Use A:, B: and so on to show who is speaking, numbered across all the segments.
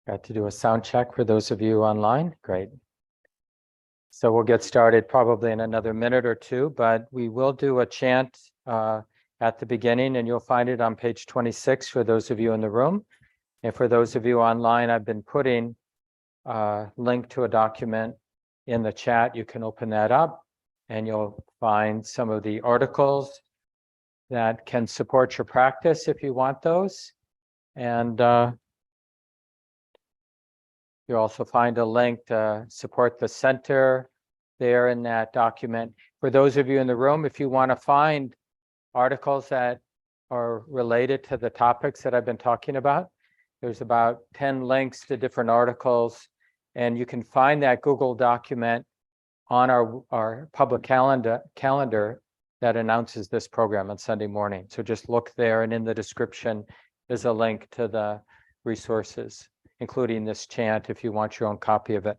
A: Got to do a sound check for those of you online. Great. So we'll get started probably in another minute or two, but we will do a chant at the beginning, and you'll find it on page 26 for those of you in the room. And for those of you online, I've been putting a link to a document in the chat. You can open that up and you'll find some of the articles that can support your practice if you want those. And you'll also find a link to support the center there in that document. For those of you in the room, if you want to find articles that are related to the topics that I've been talking about, there's about 10 links to different articles, and you can find that Google document on our public calendar that announces this program on Sunday morning. So just look there, and in the description is a link to the resources, including this chant if you want your own copy of it.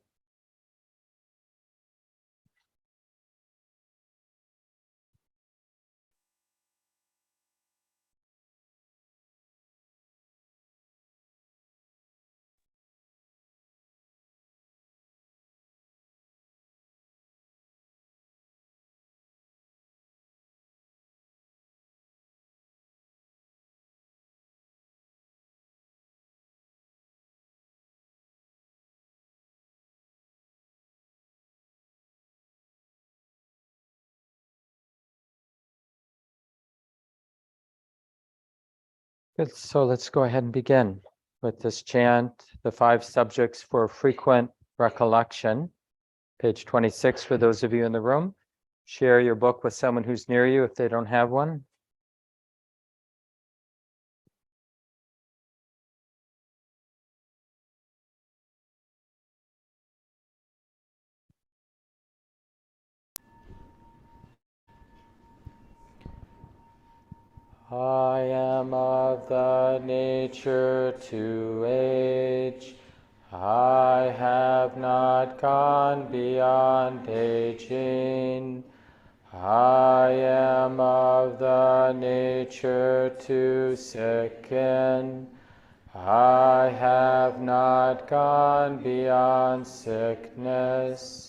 A: Good. So let's go ahead and begin with this chant, the 5 subjects for frequent recollection, page 26 for those of you in the room. Share your book with someone who's near you if they don't have one. I am of the nature to age. I have not gone beyond aging. I am of the nature to sicken. I have not gone beyond sickness.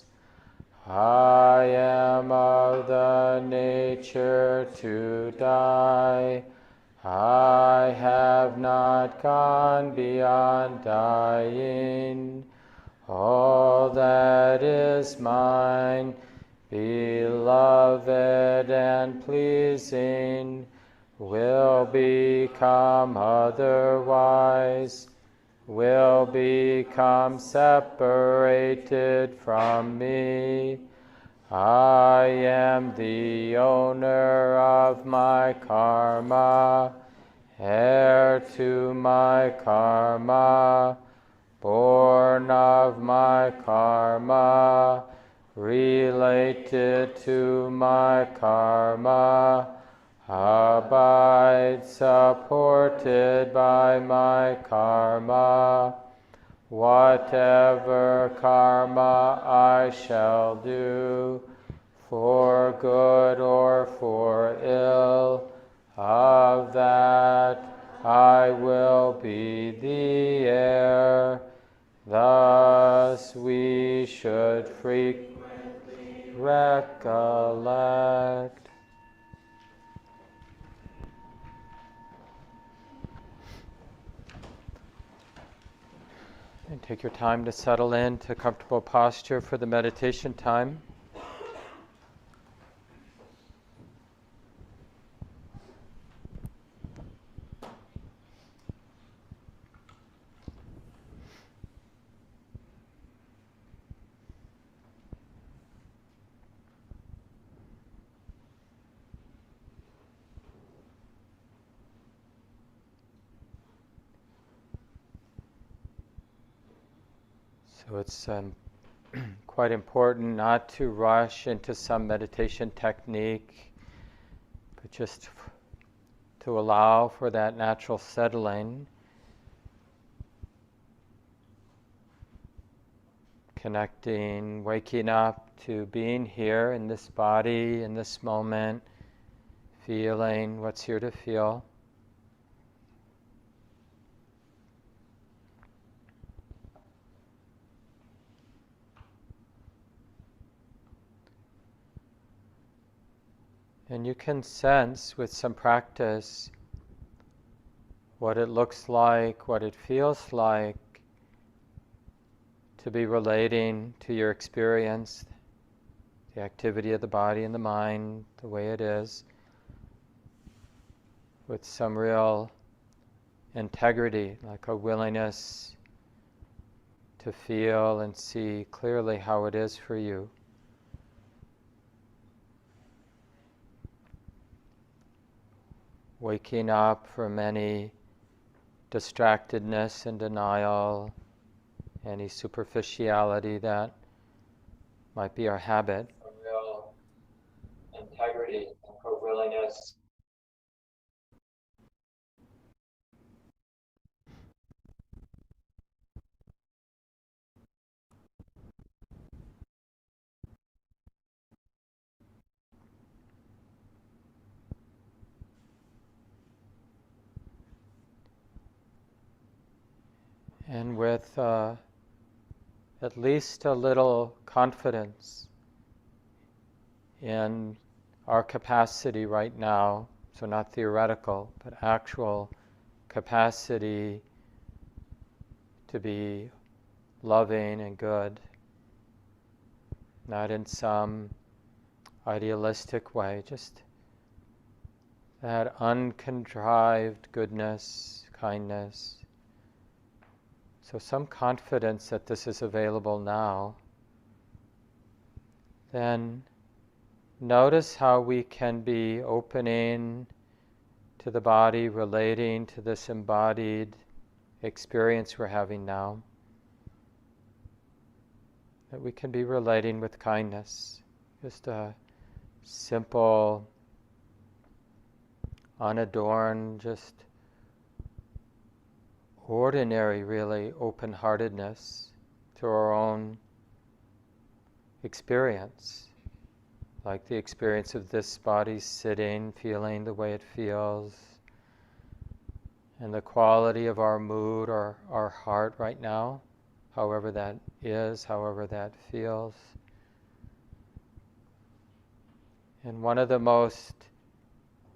A: I am of the nature to die. I have not gone beyond dying. All that is mine, beloved and pleasing, will become otherwise, will become separated from me. I am the owner of my karma, heir to my karma, born of my karma, related to my karma, abide supported by my karma. Whatever karma I shall do, for good or for ill, of that I will be the heir. Thus we should frequently recollect. And take your time to settle into comfortable posture for the meditation time. So it's quite important not to rush into some meditation technique, but just to allow for that natural settling, connecting, waking up to being here in this body, in this moment, feeling what's here to feel. And you can sense with some practice what it looks like, what it feels like to be relating to your experience, the activity of the body and the mind, the way it is, with some real integrity, like a willingness to feel and see clearly how it is for you. Waking up from any distractedness and denial, any superficiality that might be our habit. A real integrity and a willingness and with at least a little confidence in our capacity right now, so not theoretical, but actual capacity to be loving and good, not in some idealistic way, just that uncontrived goodness, kindness. So some confidence that this is available now. Then notice how we can be opening to the body, relating to this embodied experience we're having now. That we can be relating with kindness. Just a simple, unadorned, just ordinary, really, open-heartedness to our own experience. Like the experience of this body sitting, feeling the way it feels, and the quality of our mood or our heart right now, however that is, however that feels. And one of the most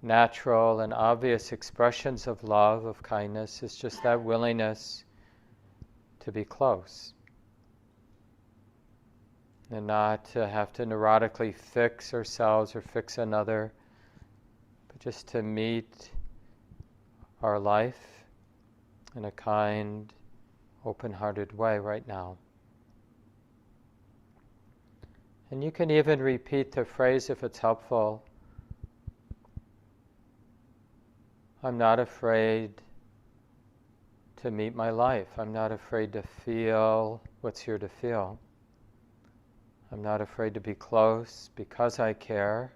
A: natural and obvious expressions of love, of kindness, is just that willingness to be close. And not to have to neurotically fix ourselves or fix another, but just to meet our life in a kind, open-hearted way right now. And you can even repeat the phrase if it's helpful. I'm not afraid to meet my life. I'm not afraid to feel what's here to feel. I'm not afraid to be close because I care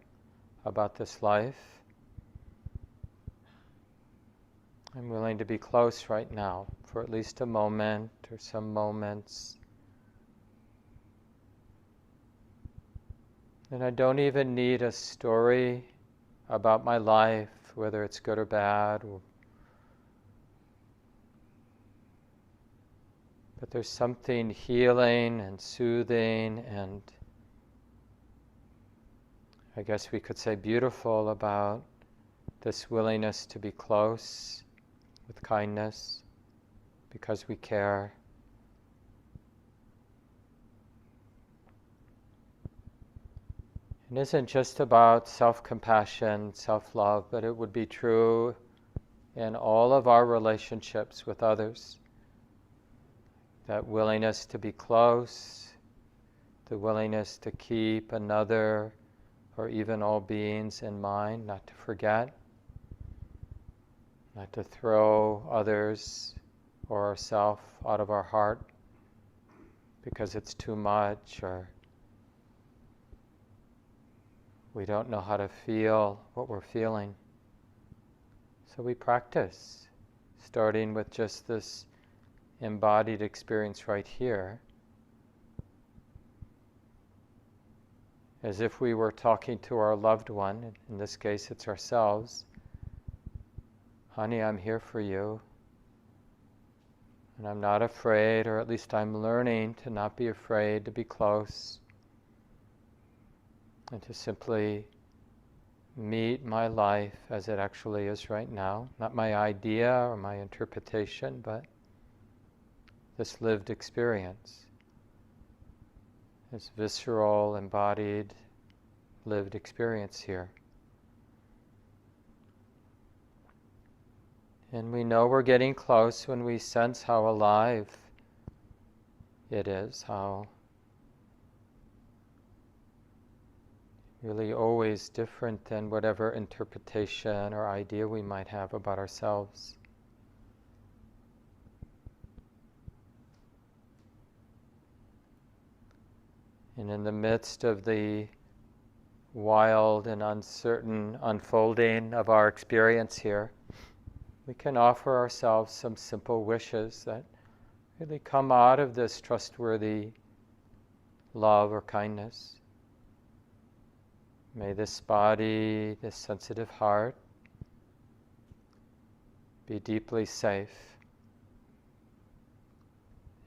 A: about this life. I'm willing to be close right now for at least a moment or some moments. And I don't even need a story about my life, whether it's good or bad. But there's something healing and soothing and I guess we could say beautiful about this willingness to be close with kindness because we care. It isn't just about self-compassion, self-love, but it would be true in all of our relationships with others. That willingness to be close, the willingness to keep another or even all beings in mind, not to forget, not to throw others or ourselves out of our heart because it's too much or we don't know how to feel what we're feeling. So we practice, starting with just this embodied experience right here, as if we were talking to our loved one, in this case it's ourselves. Honey, I'm here for you. And I'm not afraid, or at least I'm learning to not be afraid to be close and to simply meet my life as it actually is right now. Not my idea or my interpretation, but this lived experience. This visceral, embodied, lived experience here. And we know we're getting close when we sense how alive it is, how really always different than whatever interpretation or idea we might have about ourselves. And in the midst of the wild and uncertain unfolding of our experience here, we can offer ourselves some simple wishes that really come out of this trustworthy love or kindness. May this body, this sensitive heart, be deeply safe.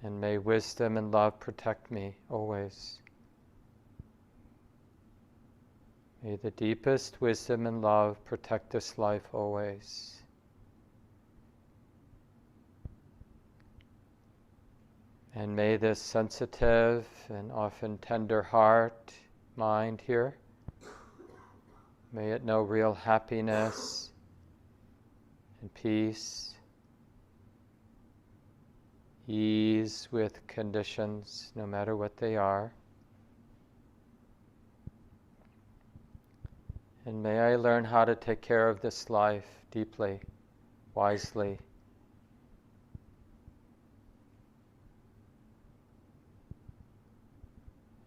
A: And may wisdom and love protect me always. May the deepest wisdom and love protect this life always. And may this sensitive and often tender heart, mind here, may it know real happiness and peace, ease with conditions, no matter what they are. And may I learn how to take care of this life deeply, wisely.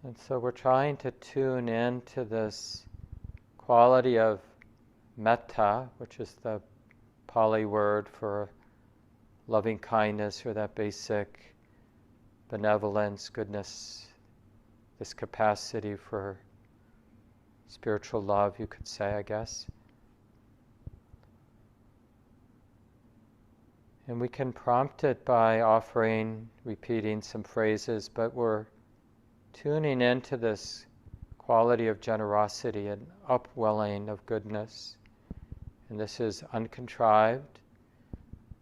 A: And so we're trying to tune into this quality of metta, which is the Pali word for loving kindness, or that basic benevolence, goodness, this capacity for spiritual love, you could say, I guess. And we can prompt it by repeating some phrases, but we're tuning into this quality of generosity and upwelling of goodness. And this is uncontrived,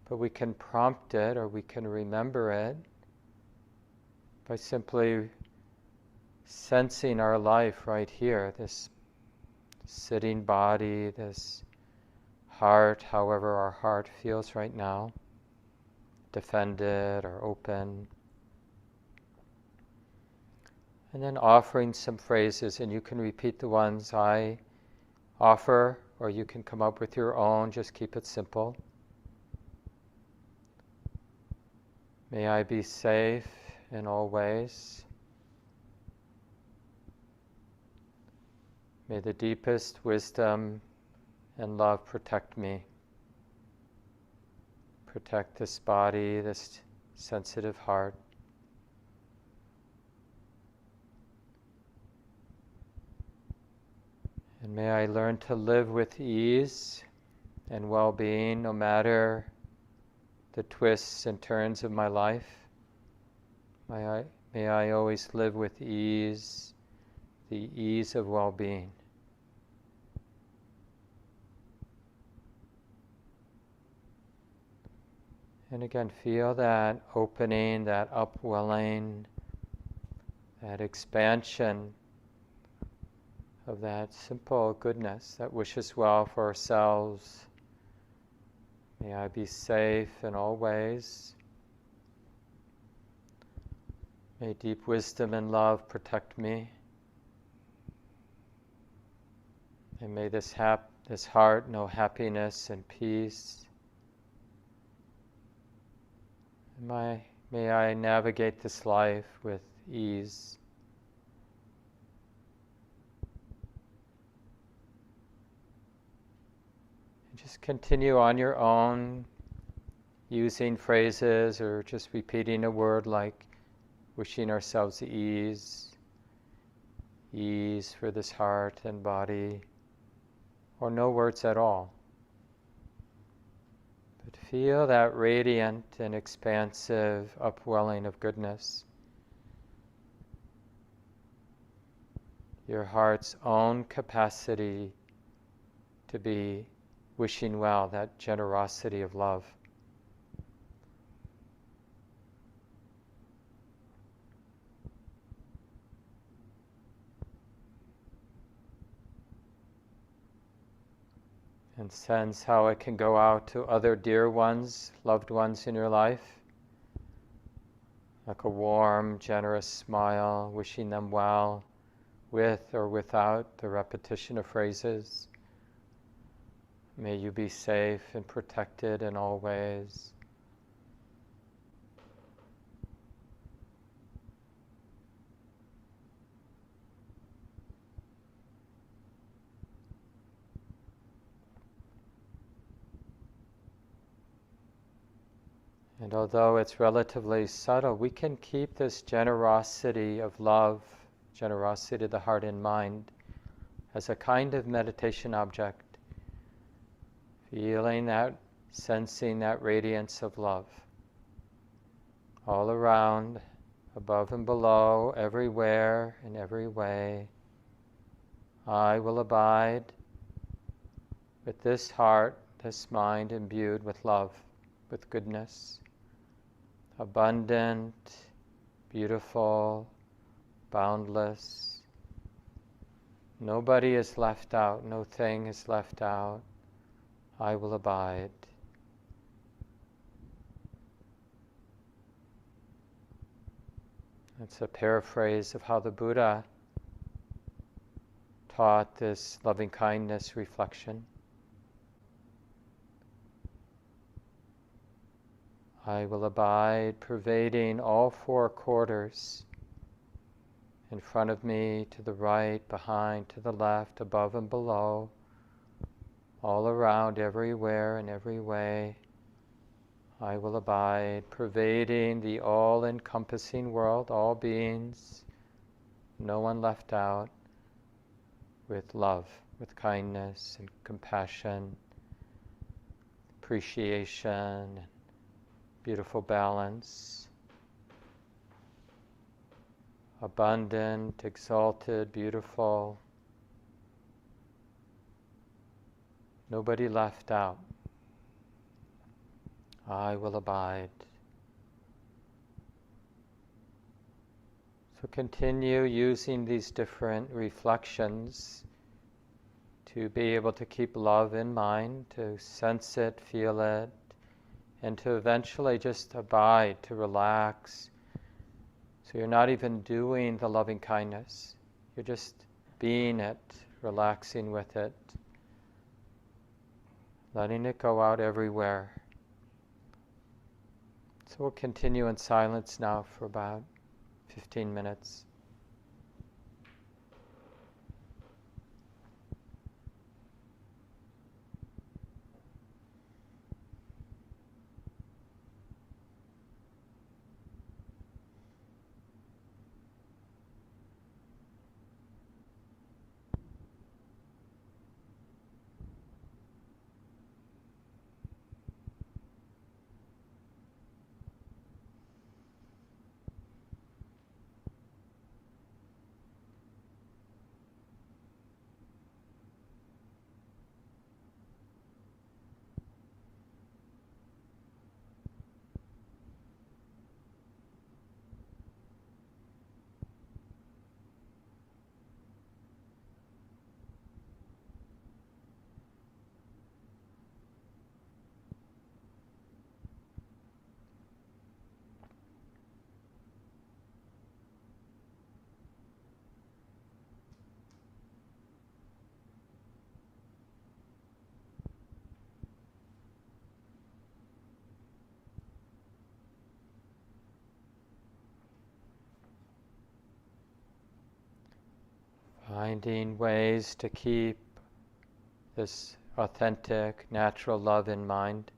A: but we can prompt it or we can remember it by simply sensing our life right here, this sitting body, this heart, however our heart feels right now, defended or open. And then offering some phrases, and you can repeat the ones I offer, or you can come up with your own, just keep it simple. May I be safe in all ways. May the deepest wisdom and love protect me. Protect this body, this sensitive heart. And may I learn to live with ease and well-being no matter the twists and turns of my life. May I always live with ease, the ease of well-being. And again, feel that opening, that upwelling, that expansion of that simple goodness that wishes well for ourselves. May I be safe in all ways. May deep wisdom and love protect me. And may this heart know happiness and peace. And may I navigate this life with ease. Just continue on your own, using phrases or just repeating a word like wishing ourselves ease, ease for this heart and body, or no words at all. But feel that radiant and expansive upwelling of goodness. Your heart's own capacity to be wishing well, that generosity of love. And sense how it can go out to other dear ones, loved ones in your life. Like a warm, generous smile, wishing them well, with or without the repetition of phrases. May you be safe and protected in all ways. And although it's relatively subtle, we can keep this generosity of love, generosity of the heart and mind, as a kind of meditation object. Feeling that, sensing that radiance of love. All around, above and below, everywhere, in every way. I will abide with this heart, this mind imbued with love, with goodness. Abundant, beautiful, boundless. Nobody is left out, no thing is left out. I will abide. It's a paraphrase of how the Buddha taught this loving kindness reflection. I will abide, pervading all four quarters, in front of me, to the right, behind, to the left, above and below, all around, everywhere, in every way. I will abide, pervading the all-encompassing world, all beings, no one left out, with love, with kindness and compassion, appreciation, beautiful balance, abundant, exalted, beautiful, nobody left out. I will abide. So continue using these different reflections to be able to keep love in mind, to sense it, feel it, and to eventually just abide, to relax. So you're not even doing the loving kindness. You're just being it, relaxing with it, letting it go out everywhere. So we'll continue in silence now for about 15 minutes. Finding ways to keep this authentic, natural love in mind.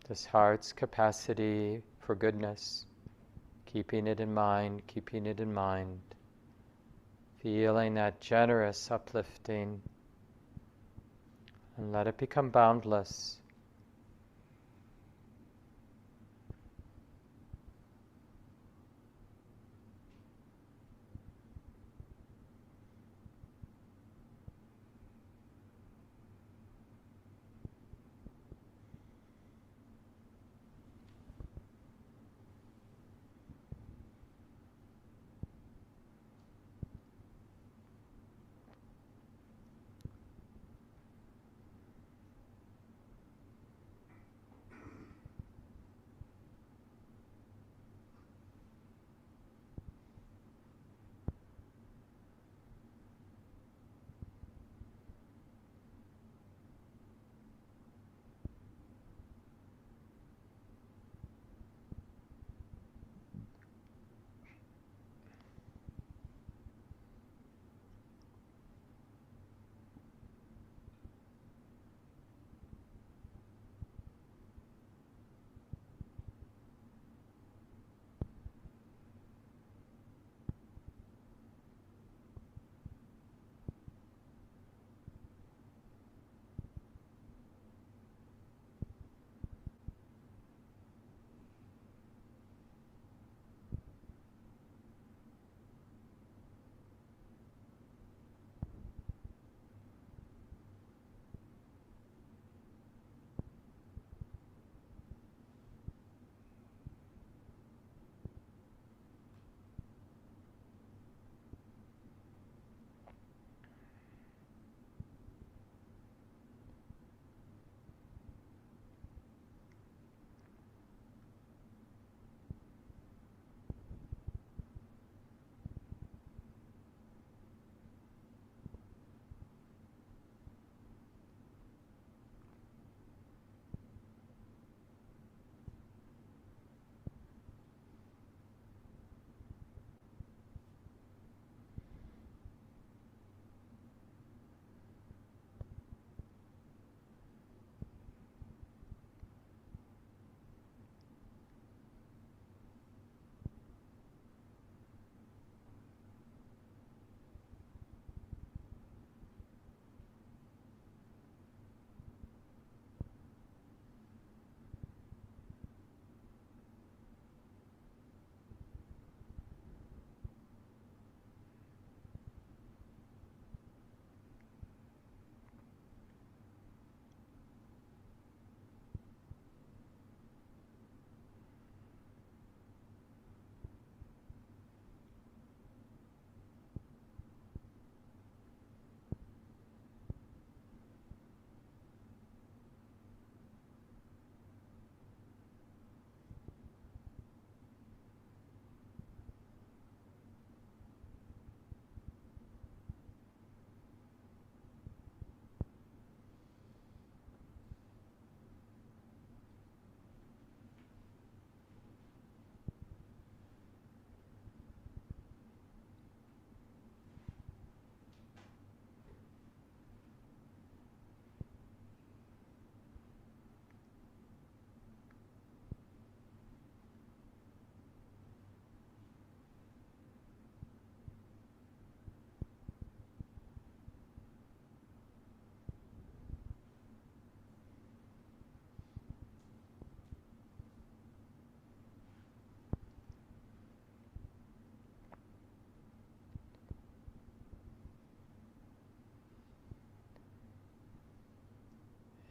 A: This heart's capacity for goodness, keeping it in mind, keeping it in mind. Feeling that generous uplifting, and let it become boundless.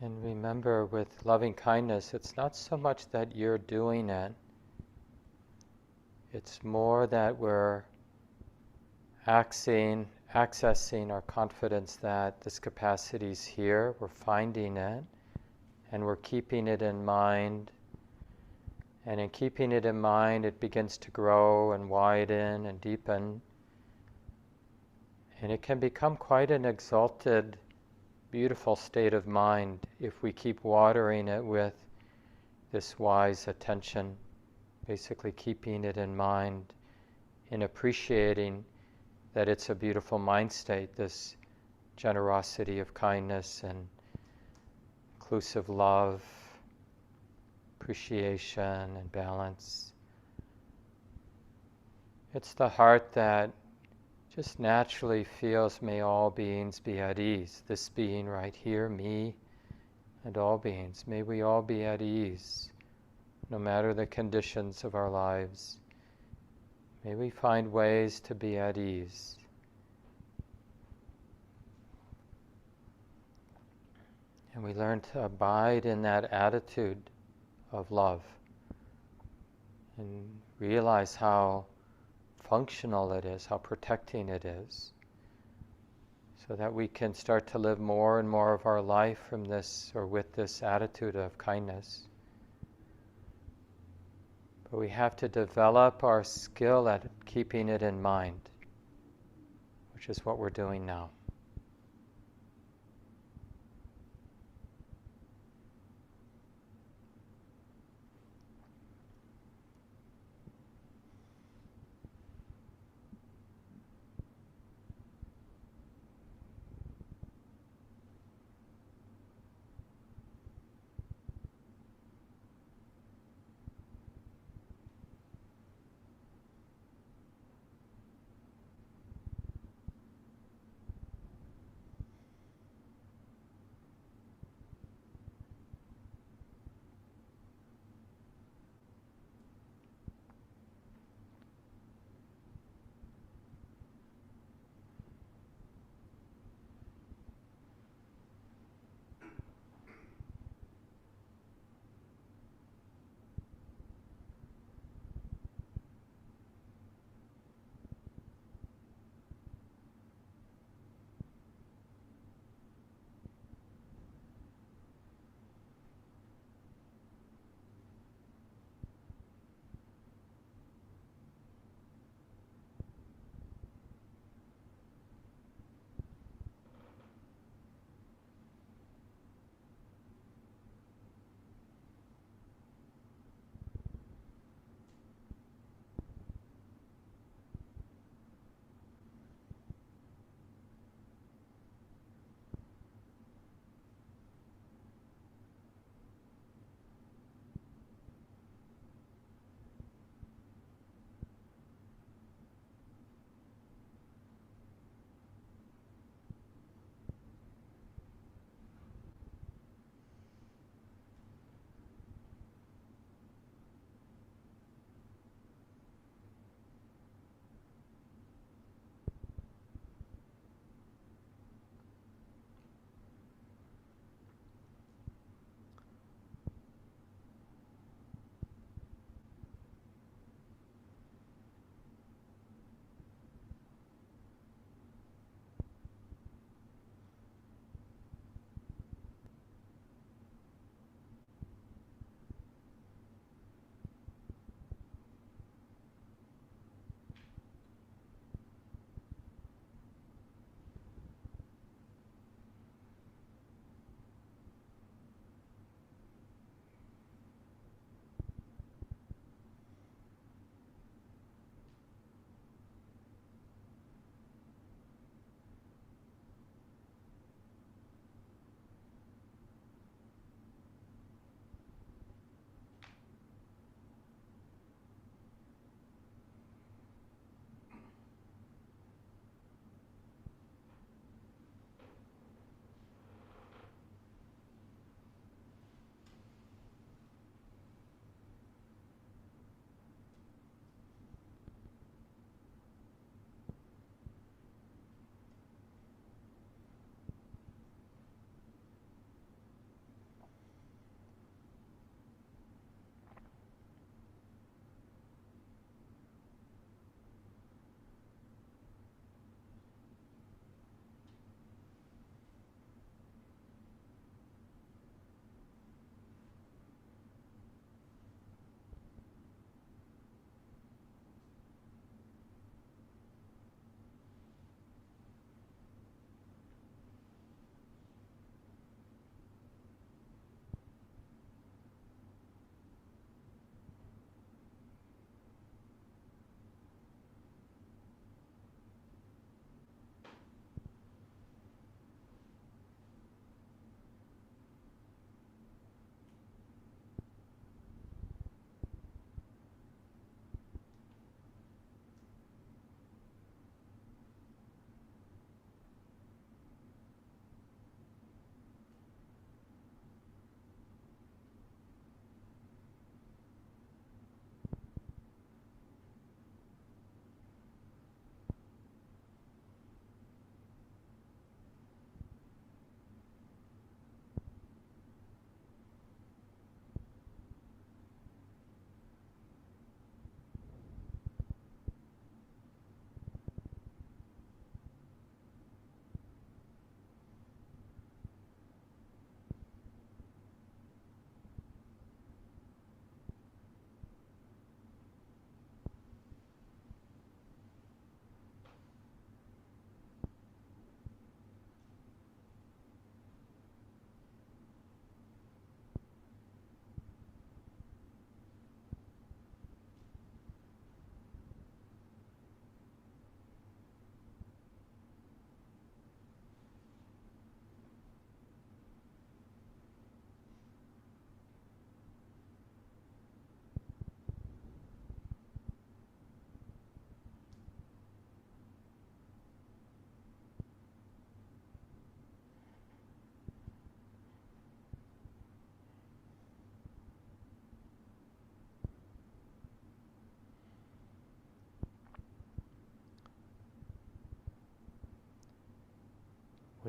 A: And remember, with loving kindness, it's not so much that you're doing it, it's more that we're accessing our confidence that this capacity is here, we're finding it, and we're keeping it in mind. And in keeping it in mind, it begins to grow and widen and deepen. And it can become quite an exalted, beautiful state of mind if we keep watering it with this wise attention, basically keeping it in mind and appreciating that it's a beautiful mind state, this generosity of kindness and inclusive love, appreciation and balance. It's the heart that just naturally feels, may all beings be at ease. This being right here, me, and all beings, may we all be at ease, no matter the conditions of our lives. May we find ways to be at ease. And we learn to abide in that attitude of love and realize how functional it is, how protecting it is, so that we can start to live more and more of our life from this or with this attitude of kindness. But we have to develop our skill at keeping it in mind, which is what we're doing now.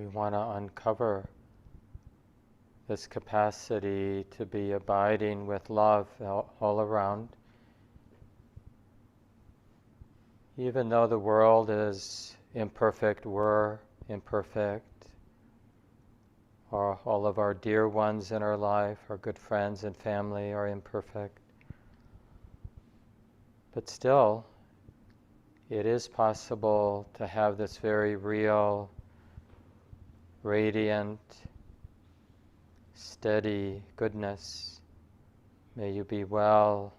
A: we want to uncover this capacity to be abiding with love all around. Even though the world is imperfect, we're imperfect, or all of our dear ones in our life, our good friends and family are imperfect. But still, it is possible to have this very real, radiant, steady goodness. May you be well.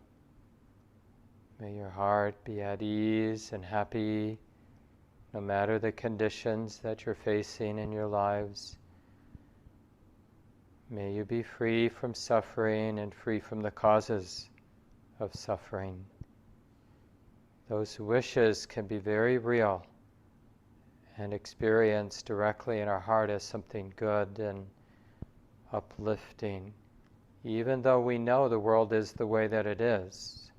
A: May your heart be at ease and happy, no matter the conditions that you're facing in your lives. May you be free from suffering and free from the causes of suffering. Those wishes can be very real and experienced directly in our heart as something good and uplifting, even though we know the world is the way that it is.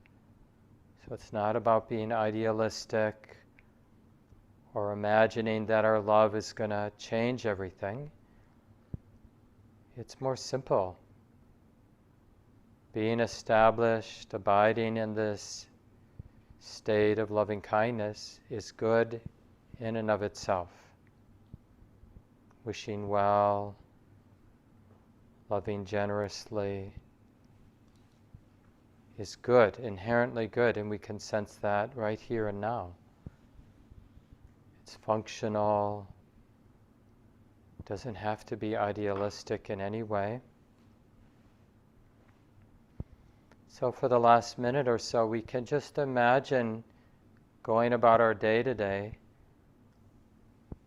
A: So it's not about being idealistic or imagining that our love is going to change everything. It's more simple. Being established, abiding in this state of loving kindness is good in and of itself. Wishing well, loving generously is good, inherently good, and we can sense that right here and now. It's functional, it doesn't have to be idealistic in any way. So for the last minute or so, we can just imagine going about our day to day.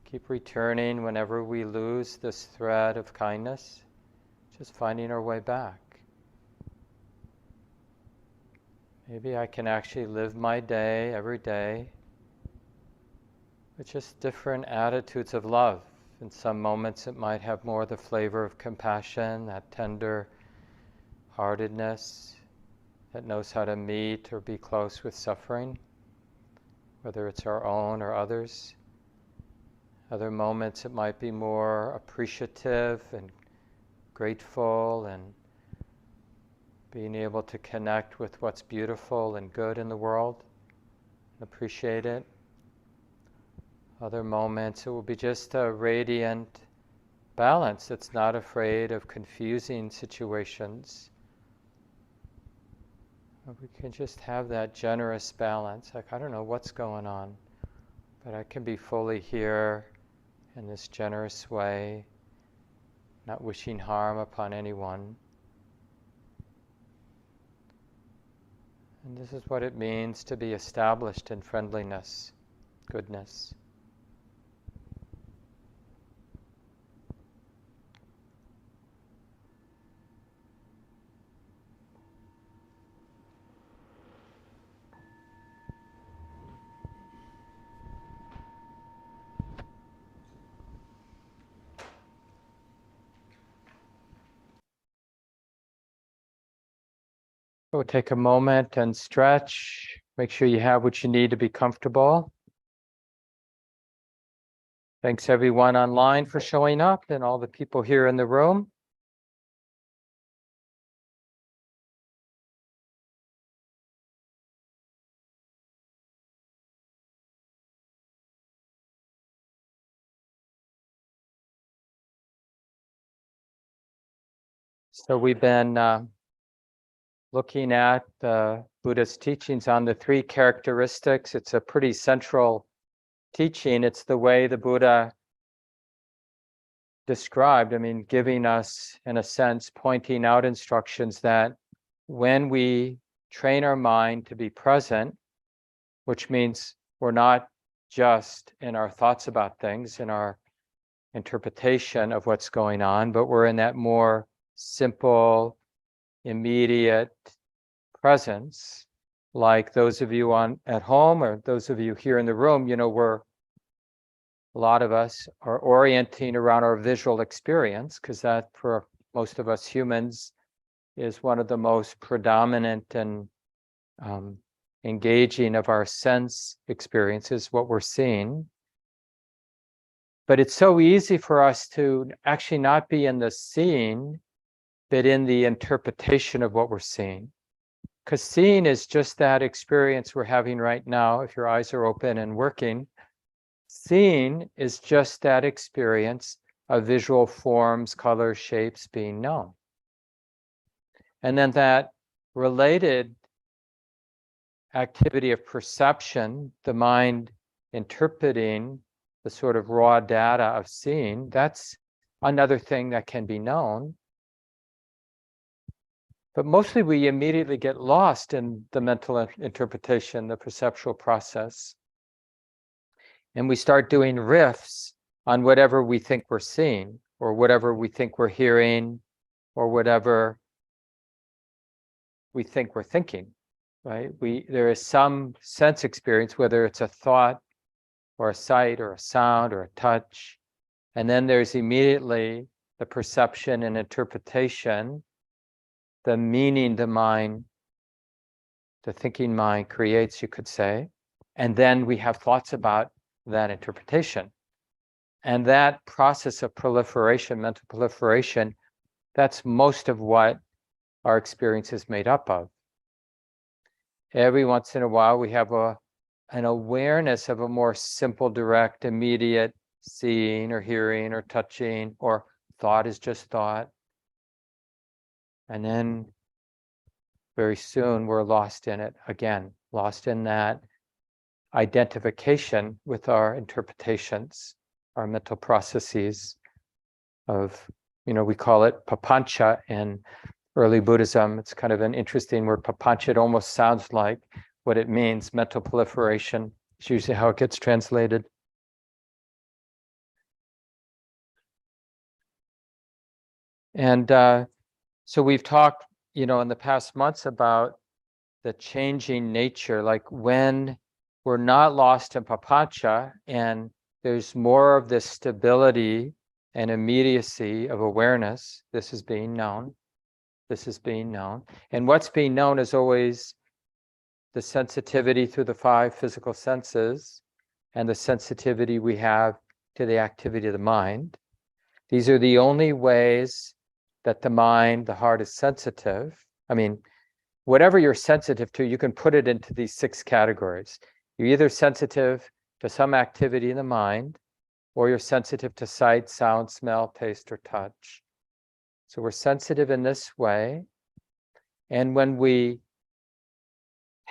A: Keep returning whenever we lose this thread of kindness, just finding our way back. Maybe I can actually live my day every day with just different attitudes of love. In some moments it might have more the flavor of compassion, that tender heartedness that knows how to meet or be close with suffering, whether it's our own or others. Other moments it might be more appreciative and grateful and being able to connect with what's beautiful and good in the world and appreciate it. Other moments it will be just a radiant balance that's not afraid of confusing situations. We can just have that generous balance, like I don't know what's going on, but I can be fully here in this generous way, not wishing harm upon anyone. And this is what it means to be established in friendliness, goodness. We'll take a moment and stretch. Make sure you have what you need to be comfortable. Thanks everyone online for showing up and all the people here in the room. So we've been looking at the Buddha's teachings on the three characteristics. It's a pretty central teaching. It's the way the Buddha described, giving us, in a sense, pointing out instructions that when we train our mind to be present, which means we're not just in our thoughts about things, in our interpretation of what's going on, but we're in that more simple, immediate presence, like those of you at home or those of you here in the room, a lot of us are orienting around our visual experience, because that, for most of us humans, is one of the most predominant and engaging of our sense experiences, what we're seeing. But it's so easy for us to actually not be in the seeing, but in the interpretation of what we're seeing. Because seeing is just that experience we're having right now. If your eyes are open and working, seeing is just that experience of visual forms, colors, shapes being known. And then that related activity of perception, the mind interpreting the sort of raw data of seeing, that's another thing that can be known. But mostly we immediately get lost in the mental interpretation, the perceptual process. And we start doing riffs on whatever we think we're seeing, or whatever we think we're hearing, or whatever we think we're thinking, right? There is some sense experience, whether it's a thought or a sight or a sound or a touch. And then there's immediately the perception and interpretation, the meaning the mind, the thinking mind creates, you could say. And then we have thoughts about that interpretation. And that process of proliferation, mental proliferation, that's most of what our experience is made up of. Every once in a while, we have an awareness of a more simple, direct, immediate seeing or hearing or touching, or thought is just thought. And then very soon we're lost in it again, lost in that identification with our interpretations, our mental processes of, we call it papancha in early Buddhism. It's kind of an interesting word, papancha. It almost sounds like what it means, mental proliferation. It's usually how it gets translated. And so we've talked, in the past months about the changing nature, like when we're not lost in papancha and there's more of this stability and immediacy of awareness, this is being known. This is being known. And what's being known is always the sensitivity through the 5 physical senses and the sensitivity we have to the activity of the mind. These are the only ways that the mind, the heart is sensitive. I mean, whatever you're sensitive to, you can put it into these 6 categories. You're either sensitive to some activity in the mind, or you're sensitive to sight, sound, smell, taste, or touch. So we're sensitive in this way. And when we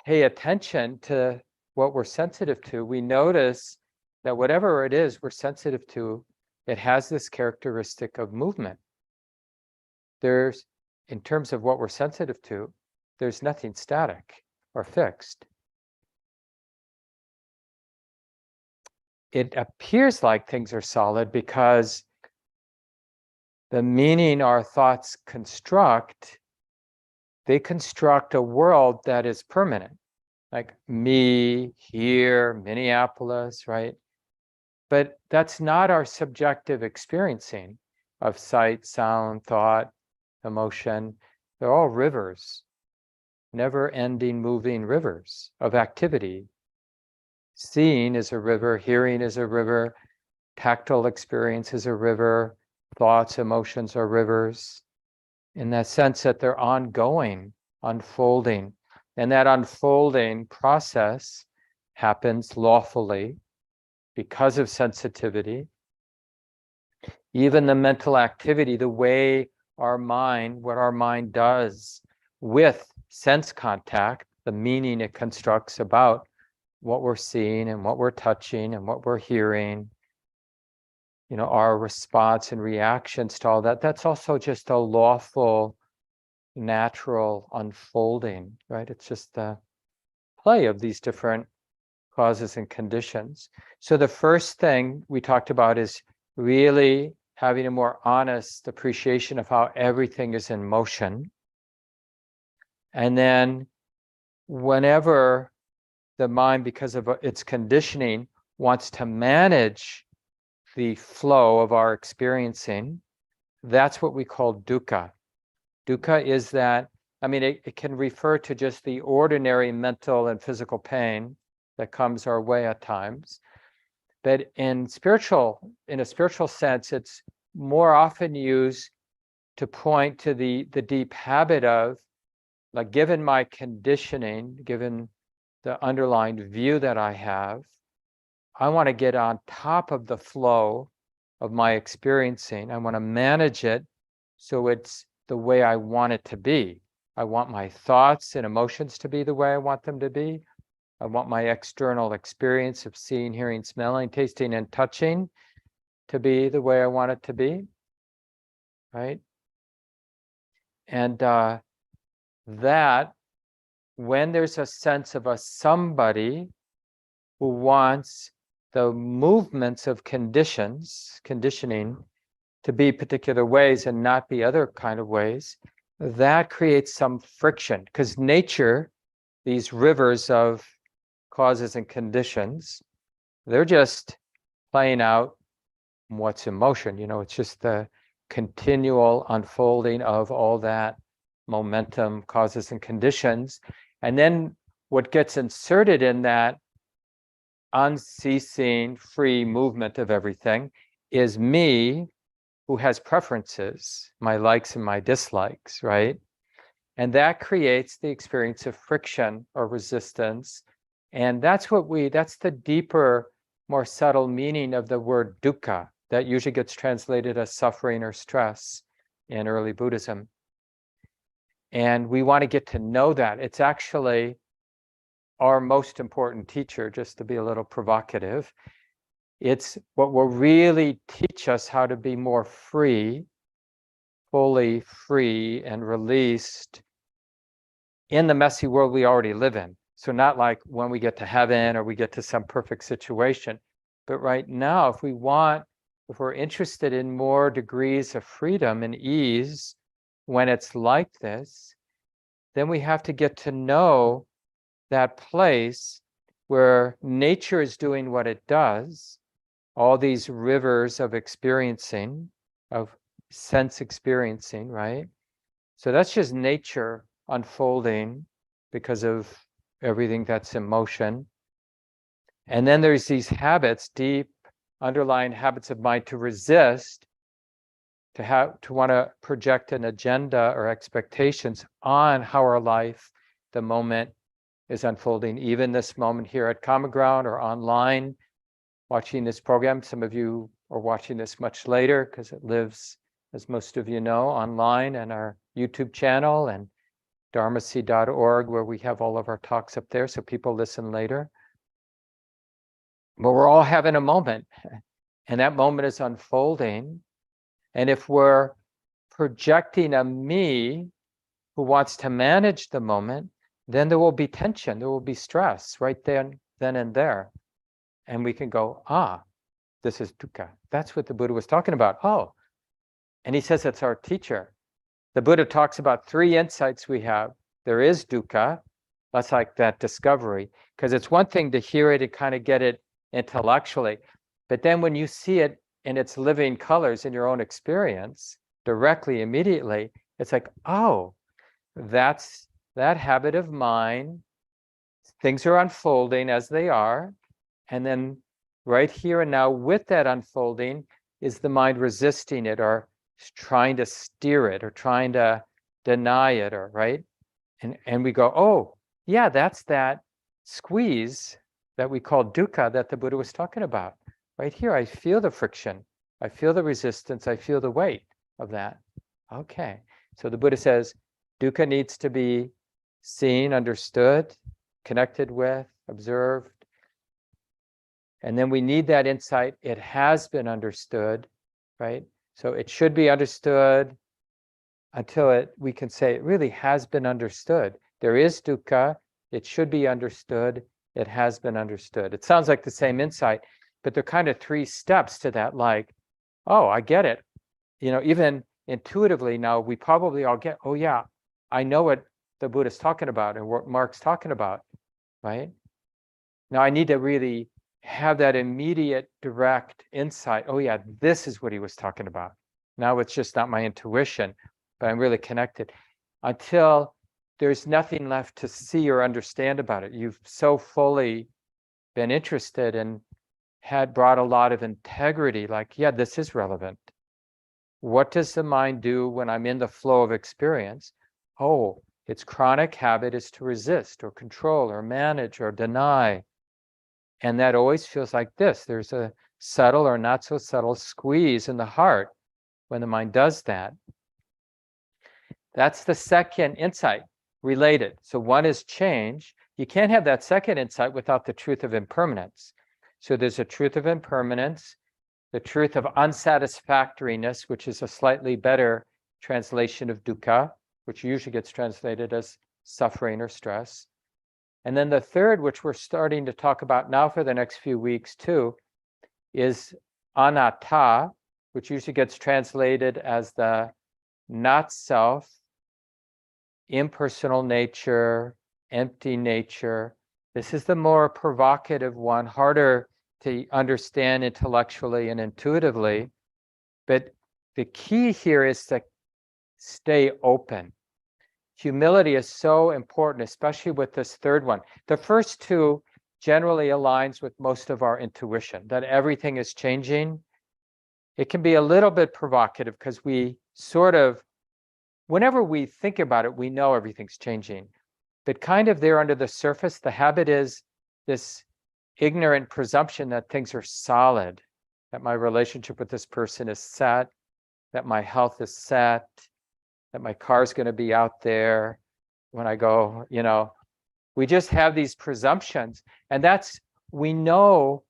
A: pay attention to what we're sensitive to, we notice that whatever it is we're sensitive to, it has this characteristic of movement. There's, in terms of what we're sensitive to, there's nothing static or fixed. It appears like things are solid because the meaning our thoughts construct, they construct a world that is permanent, like me, here, Minneapolis, right? But that's not our subjective experiencing of sight, sound, thought, emotion. They're all rivers, never-ending moving rivers of activity. Seeing is a river, hearing is a river, tactile experience is a river, thoughts, emotions are rivers, in that sense that they're ongoing, unfolding. And that unfolding process happens lawfully because of sensitivity. Even the mental activity, the way our mind, what our mind does with sense contact, the meaning it constructs about what we're seeing and what we're touching and what we're hearing, our response and reactions to all that, that's also just a lawful, natural unfolding, right? It's just the play of these different causes and conditions. So the first thing we talked about is really having a more honest appreciation of how everything is in motion. And then whenever the mind, because of its conditioning, wants to manage the flow of our experiencing, that's what we call dukkha. Dukkha is that, it can refer to just the ordinary mental and physical pain that comes our way at times. But in a spiritual sense, it's more often used to point to the deep habit of, like, given my conditioning, given the underlying view that I have, I want to get on top of the flow of my experiencing. I want to manage it so it's the way I want it to be. I want my thoughts and emotions to be the way I want them to be. I want my external experience of seeing, hearing, smelling, tasting, and touching to be the way I want it to be, right? And that, when there's a sense of a somebody who wants the movements of conditioning to be particular ways and not be other kind of ways, that creates some friction, because nature, these rivers of causes and conditions, they're just playing out what's in motion. It's just the continual unfolding of all that momentum, causes and conditions. And then what gets inserted in that unceasing free movement of everything is me, who has preferences, my likes and my dislikes, right? And that creates the experience of friction or resistance. And that's the deeper, more subtle meaning of the word dukkha, that usually gets translated as suffering or stress in early Buddhism. And we want to get to know that. It's actually our most important teacher, just to be a little provocative. It's what will really teach us how to be more free, fully free and released in the messy world we already live in. So not like when we get to heaven or we get to some perfect situation, but right now, if we're interested in more degrees of freedom and ease when it's like this, then we have to get to know that place where nature is doing what it does, all these rivers of experiencing, of sense experiencing, right? So that's just nature unfolding because of everything that's in motion. And then there's these habits, deep underlying habits of mind to resist, to want to project an agenda or expectations on how our life, the moment, is unfolding. Even this moment here at Common Ground or online, watching this program. Some of you are watching this much later because it lives, as most of you know, online and our YouTube channel and dharmaseed.org, where we have all of our talks up there, so people listen later. But we're all having a moment, and that moment is unfolding. And if we're projecting a me who wants to manage the moment, then there will be tension, there will be stress right then and there. And we can go, this is dukkha. That's what the Buddha was talking about. Oh, and he says it's our teacher. The Buddha talks about 3 insights we have. There is dukkha. That's like that discovery. Because it's one thing to hear it and kind of get it intellectually. But then when you see it in its living colors in your own experience, directly, immediately, it's like, oh, that's that habit of mine. Things are unfolding as they are. And then right here and now with that unfolding is the mind resisting it or trying to steer it or trying to deny it, or right? And we go, oh, yeah, that's that squeeze that we call dukkha that the Buddha was talking about. Right here, I feel the friction. I feel the resistance. I feel the weight of that. Okay. So the Buddha says dukkha needs to be seen, understood, connected with, observed. And then we need that insight. It has been understood, right? So it should be understood until we can say it really has been understood. There is dukkha. It should be understood. It has been understood. It sounds like the same insight, but there are kind of 3 steps to that, like, oh, I get it. Even intuitively now, we probably all get, oh yeah, I know what the Buddha's talking about and what Mark's talking about, right? Now I need to really have that immediate direct insight. Oh yeah, this is what he was talking about. Now it's just not my intuition, but I'm really connected. Until there's nothing left to see or understand about it. You've so fully been interested and had brought a lot of integrity, like, yeah, this is relevant. What does the mind do when I'm in the flow of experience? Oh, its chronic habit is to resist or control or manage or deny. And that always feels like this. There's a subtle or not so subtle squeeze in the heart when the mind does that. That's the second insight related. So one is change. You can't have that second insight without the truth of impermanence. So there's a truth of impermanence, the truth of unsatisfactoriness, which is a slightly better translation of dukkha, which usually gets translated as suffering or stress. And then the third, which we're starting to talk about now for the next few weeks too, is anatta, which usually gets translated as the not self, impersonal nature, empty nature. This is the more provocative one, harder to understand intellectually and intuitively. But the key here is to stay open. Humility is so important, especially with this third one. The first two generally aligns with most of our intuition, that everything is changing. It can be a little bit provocative because we sort of, whenever we think about it, we know everything's changing. But kind of there under the surface, the habit is this ignorant presumption that things are solid, that my relationship with this person is set, that my health is set, that my car's going to be out there when I go, we just have these presumptions. And that's, we know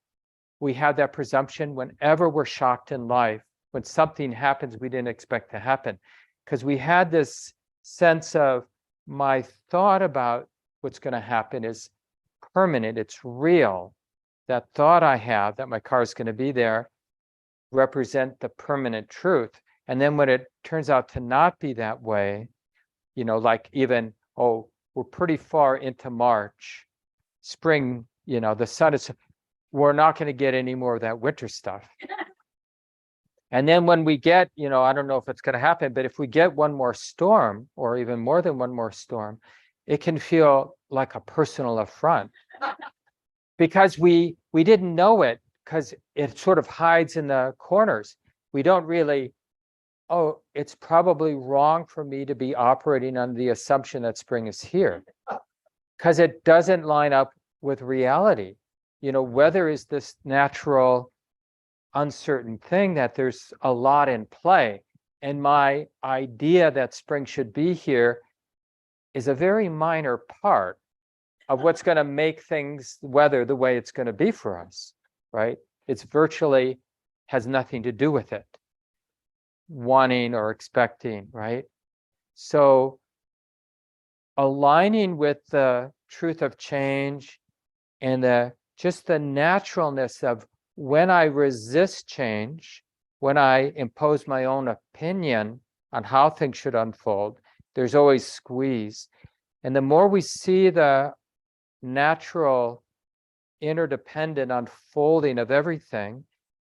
A: we have that presumption whenever we're shocked in life, when something happens we didn't expect to happen. Because we had this sense of, my thought about what's going to happen is permanent, it's real. That thought I have that my car is going to be there represent the permanent truth. And then when it turns out to not be that way, like even, we're pretty far into March, spring, the sun is, we're not going to get any more of that winter stuff. And then when we get, I don't know if it's going to happen, but if we get one more storm or even more than one more storm, it can feel like a personal affront because we didn't know it, because it sort of hides in the corners. We don't really, it's probably wrong for me to be operating on the assumption that spring is here, because it doesn't line up with reality. Weather is this natural, uncertain thing that there's a lot in play. And my idea that spring should be here is a very minor part of what's going to make things, weather the way it's going to be for us, right? It's virtually has nothing to do with it, wanting or expecting, right? So aligning with the truth of change and just the naturalness of, when I resist change, when I impose my own opinion on how things should unfold, there's always squeeze. And the more we see the natural interdependent unfolding of everything,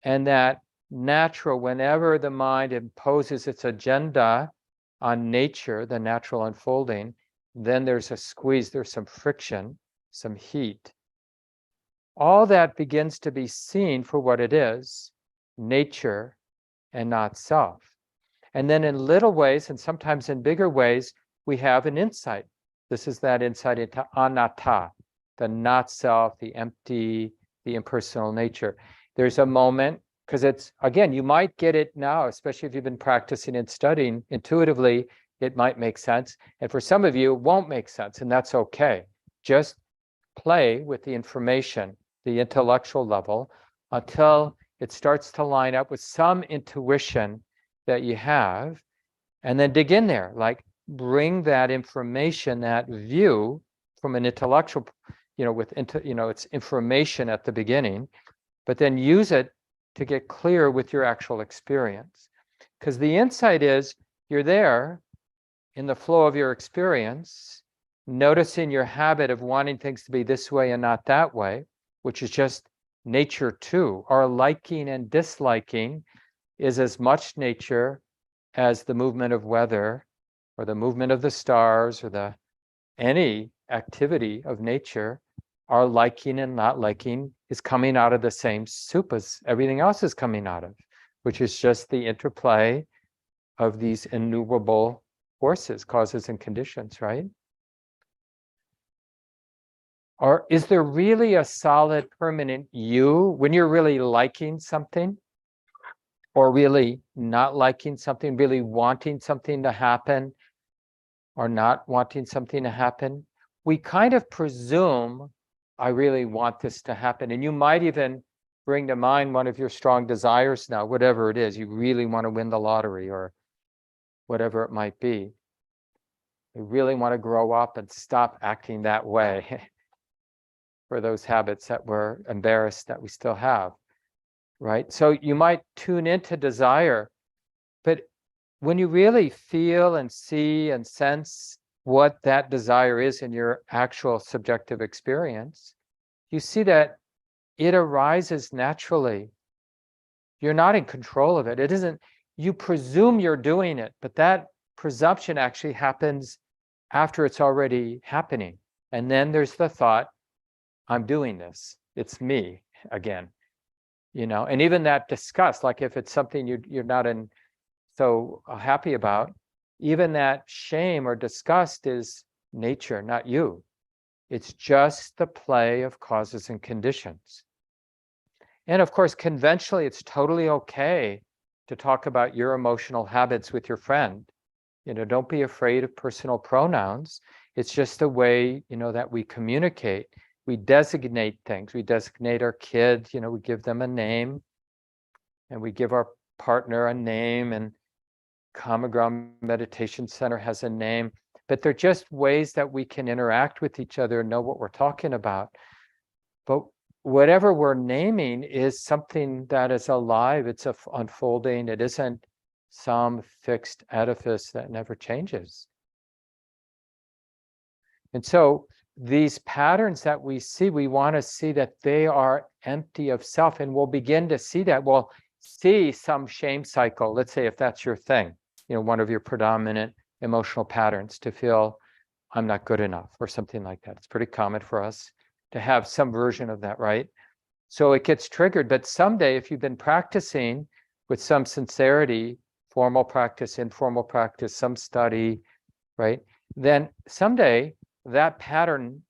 A: and that natural, whenever the mind imposes its agenda on nature, the natural unfolding, then there's a squeeze, there's some friction, some heat. All that begins to be seen for what it is, nature and not self. And then in little ways, and sometimes in bigger ways, we have an insight. This is that insight into anatta, the not self, the empty, the impersonal nature. There's a moment, because it's, again, you might get it now, especially if you've been practicing and studying intuitively, it might make sense. And for some of you, it won't make sense, and that's okay. Just play with the information, the intellectual level, until it starts to line up with some intuition that you have, and then dig in there, like bring that information, that view from an intellectual, it's information at the beginning, but then use it to get clear with your actual experience. Because the insight is, you're there in the flow of your experience, noticing your habit of wanting things to be this way and not that way, which is just nature too. Our liking and disliking is as much nature as the movement of weather or the movement of the stars or any activity of nature. our liking and not liking is coming out of the same soup as everything else is coming out of, which is just the interplay of these innumerable forces, causes and conditions, right? Or is there really a solid, permanent you when you're really liking something, or really not liking something, really wanting something to happen, or not wanting something to happen? We kind of presume, I really want this to happen. And you might even bring to mind one of your strong desires now, whatever it is. You really want to win the lottery or whatever it might be. You really want to grow up and stop acting that way for those habits that we're embarrassed that we still have, right? So you might tune into desire, but when you really feel and see and sense what that desire is in your actual subjective experience, you see that it arises naturally. You're not in control of it. It isn't, you presume you're doing it, but that presumption actually happens after it's already happening. And then there's the thought, I'm doing this. It's me again, and even that disgust, like if it's something you're not so happy about, even that shame or disgust is nature, not you. It's just the play of causes and conditions. And of course, conventionally, it's totally okay to talk about your emotional habits with your friend. Don't be afraid of personal pronouns. It's just a way, that we communicate. We designate things. We designate our kids, we give them a name, and we give our partner a name, and Common Ground Meditation Center has a name, but they're just ways that we can interact with each other and know what we're talking about. But whatever we're naming is something that is alive, it's unfolding, it isn't some fixed edifice that never changes. And so these patterns that we see, we want to see that they are empty of self, and we'll begin to see that. We'll see some shame cycle. Let's say if that's your thing, one of your predominant emotional patterns, to feel I'm not good enough or something like that. It's pretty common for us to have some version of that, right? So it gets triggered. But someday, if you've been practicing with some sincerity, formal practice, informal practice, some study, right? Then someday that pattern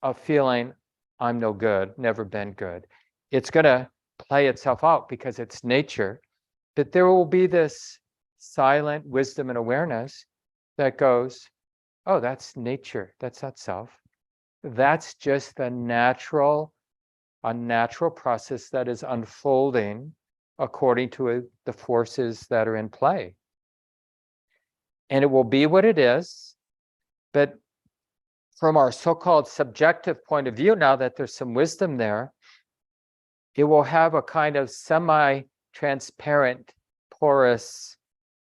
A: of feeling I'm no good, never been good, it's going to play itself out because it's nature. But there will be this silent wisdom and awareness that goes, oh, that's nature. That's not self. That's just a natural process that is unfolding according to the forces that are in play. And it will be what it is. But from our so-called subjective point of view, now that there's some wisdom there, it will have a kind of semi-transparent, porous,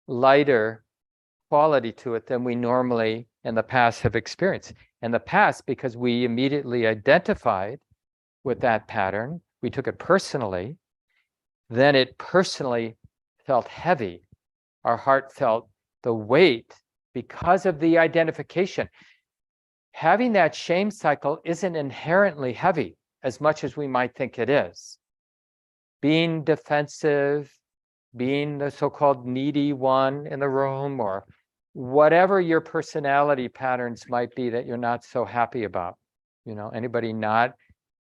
A: lighter quality to it than we normally in the past have experienced. In the past, because we immediately identified with that pattern, we took it personally, then it personally felt heavy. Our heart felt the weight because of the identification. Having that shame cycle isn't inherently heavy as much as we might think it is. Being defensive, being the so-called needy one in the room, or whatever your personality patterns might be that you're not so happy about. Anybody not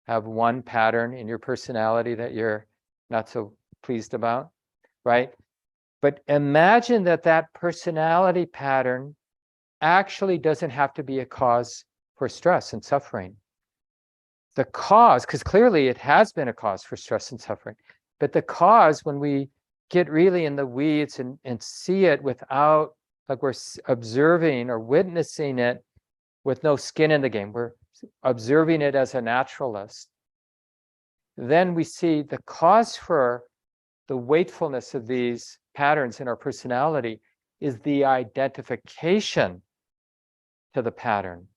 A: have one pattern in your personality that you're not so pleased about, right? But imagine that personality pattern actually doesn't have to be a cause for stress and suffering. The cause, because clearly it has been a cause for stress and suffering, but the cause, when we get really in the weeds and see it without, like we're observing or witnessing it with no skin in the game, we're observing it as a naturalist, then we see the cause for the wakefulness of these patterns in our personality is the identification to the pattern,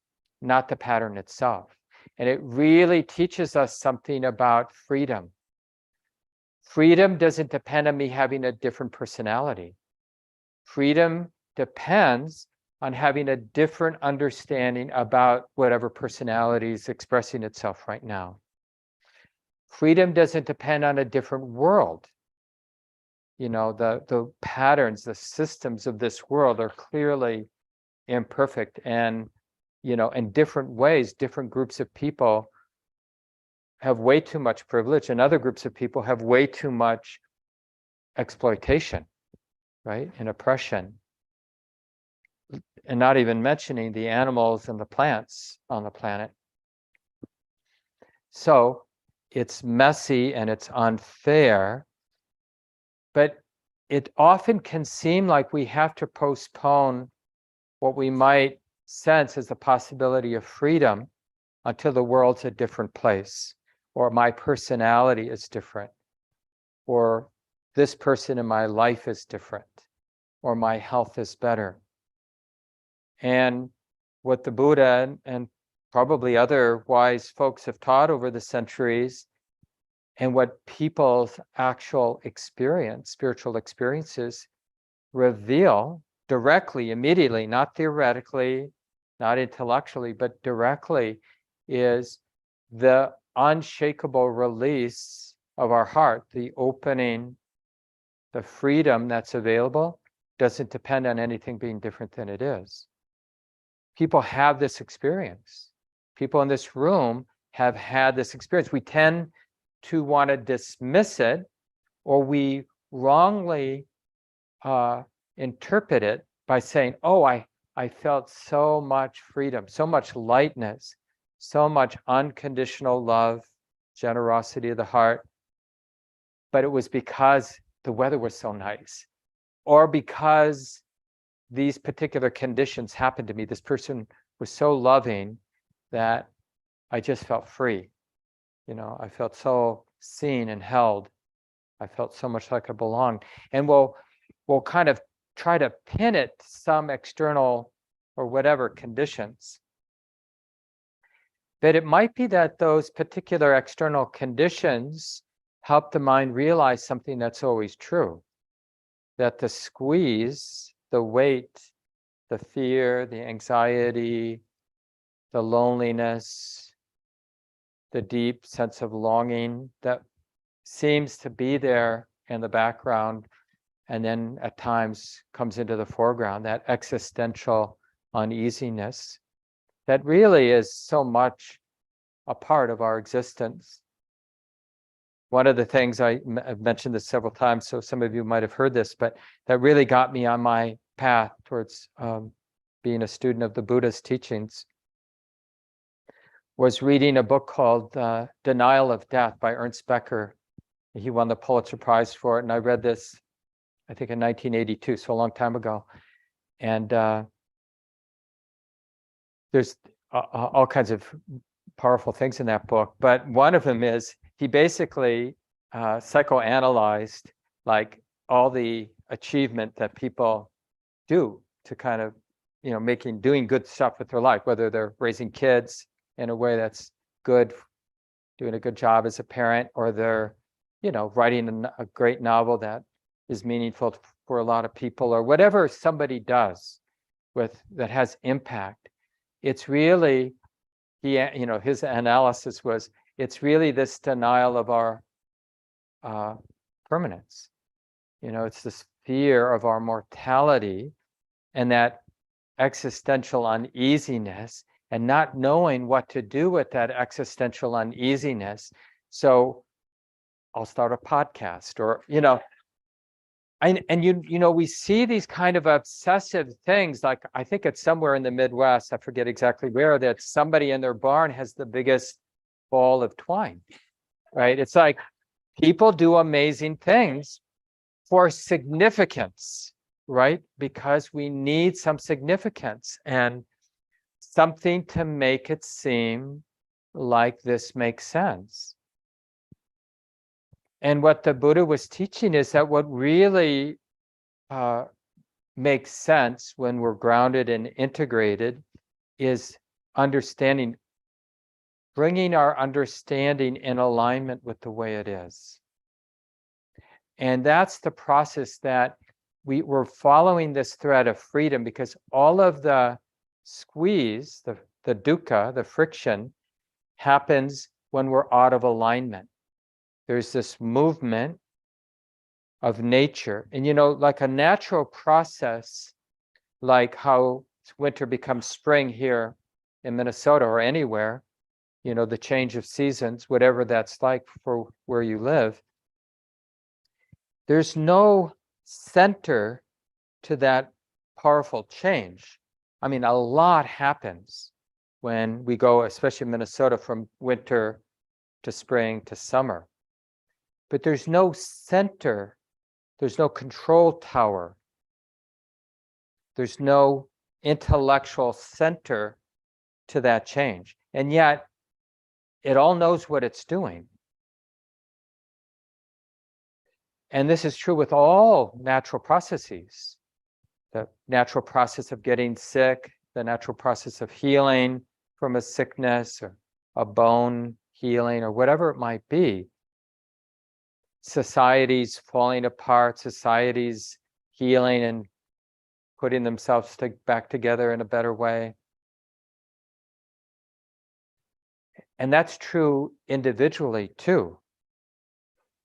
A: not the pattern itself. And it really teaches us something about freedom. Freedom doesn't depend on me having a different personality. Freedom depends on having a different understanding about whatever personality is expressing itself right now. Freedom doesn't depend on a different world. You know, the patterns, the systems of this world are clearly imperfect, and, you know, in different ways, different groups of people have way too much privilege, and other groups of people have way too much exploitation, right, and oppression. And not even mentioning the animals and the plants on the planet. So it's messy and it's unfair, but it often can seem like we have to postpone what we might sense as the possibility of freedom until the world's a different place, or my personality is different, or this person in my life is different, or my health is better. And what the Buddha and probably other wise folks have taught over the centuries, and what people's actual experience, spiritual experiences, reveal directly, immediately, not theoretically, not intellectually, but directly, is the unshakable release of our heart, the opening, the freedom that's available doesn't depend on anything being different than it is. People have this experience. People in this room have had this experience. We tend to want to dismiss it, or we wrongly interpret it by saying, oh, I felt so much freedom, so much lightness, so much unconditional love, generosity of the heart. But it was because the weather was so nice, or because these particular conditions happened to me. This person was so loving that I just felt free. You know, I felt so seen and held. I felt so much like I belonged. And we'll kind of try to pin it to some external or whatever conditions. But it might be that those particular external conditions help the mind realize something that's always true, that the squeeze, the weight, the fear, the anxiety, the loneliness, the deep sense of longing that seems to be there in the background and then at times comes into the foreground, that existential uneasiness that really is so much a part of our existence. One of the things I've mentioned this several times, so some of you might have heard this, but that really got me on my path towards being a student of the Buddha's teachings, was reading a book called Denial of Death by Ernst Becker. He won the Pulitzer Prize for it, and I read this, I think in 1982, so a long time ago. And there's all kinds of powerful things in that book, but one of them is he basically psychoanalyzed like all the achievement that people do to kind of, you know, doing good stuff with their life, whether they're raising kids in a way that's good, doing a good job as a parent, or they're, you know, writing a great novel that is meaningful for a lot of people, or whatever somebody does that has impact. It's really, you know, his analysis was, it's really this denial of our permanence. You know, it's this fear of our mortality and that existential uneasiness, and not knowing what to do with that existential uneasiness. So I'll start a podcast, or, you know, and you know, we see these kind of obsessive things, like I think it's somewhere in the Midwest, I forget exactly where, that somebody in their barn has the biggest ball of twine, right? It's like people do amazing things for significance, right? Because we need some significance and something to make it seem like this makes sense. And what the Buddha was teaching is that what really makes sense when we're grounded and integrated is understanding, bringing our understanding in alignment with the way it is. And that's the process that we're following this thread of freedom because all of the squeeze, the dukkha, the friction, happens when we're out of alignment. There's this movement of nature. And like a natural process, like how winter becomes spring here in Minnesota or anywhere, the change of seasons, whatever that's like for where you live, there's no center to that powerful change. I mean, a lot happens when we go, especially in Minnesota, from winter to spring to summer. But there's no center, there's no control tower, there's no intellectual center to that change. And yet, it all knows what it's doing. And this is true with all natural processes. The natural process of getting sick, the natural process of healing from a sickness or a bone healing or whatever it might be. Societies falling apart, societies healing and putting themselves back together in a better way. And that's true individually too.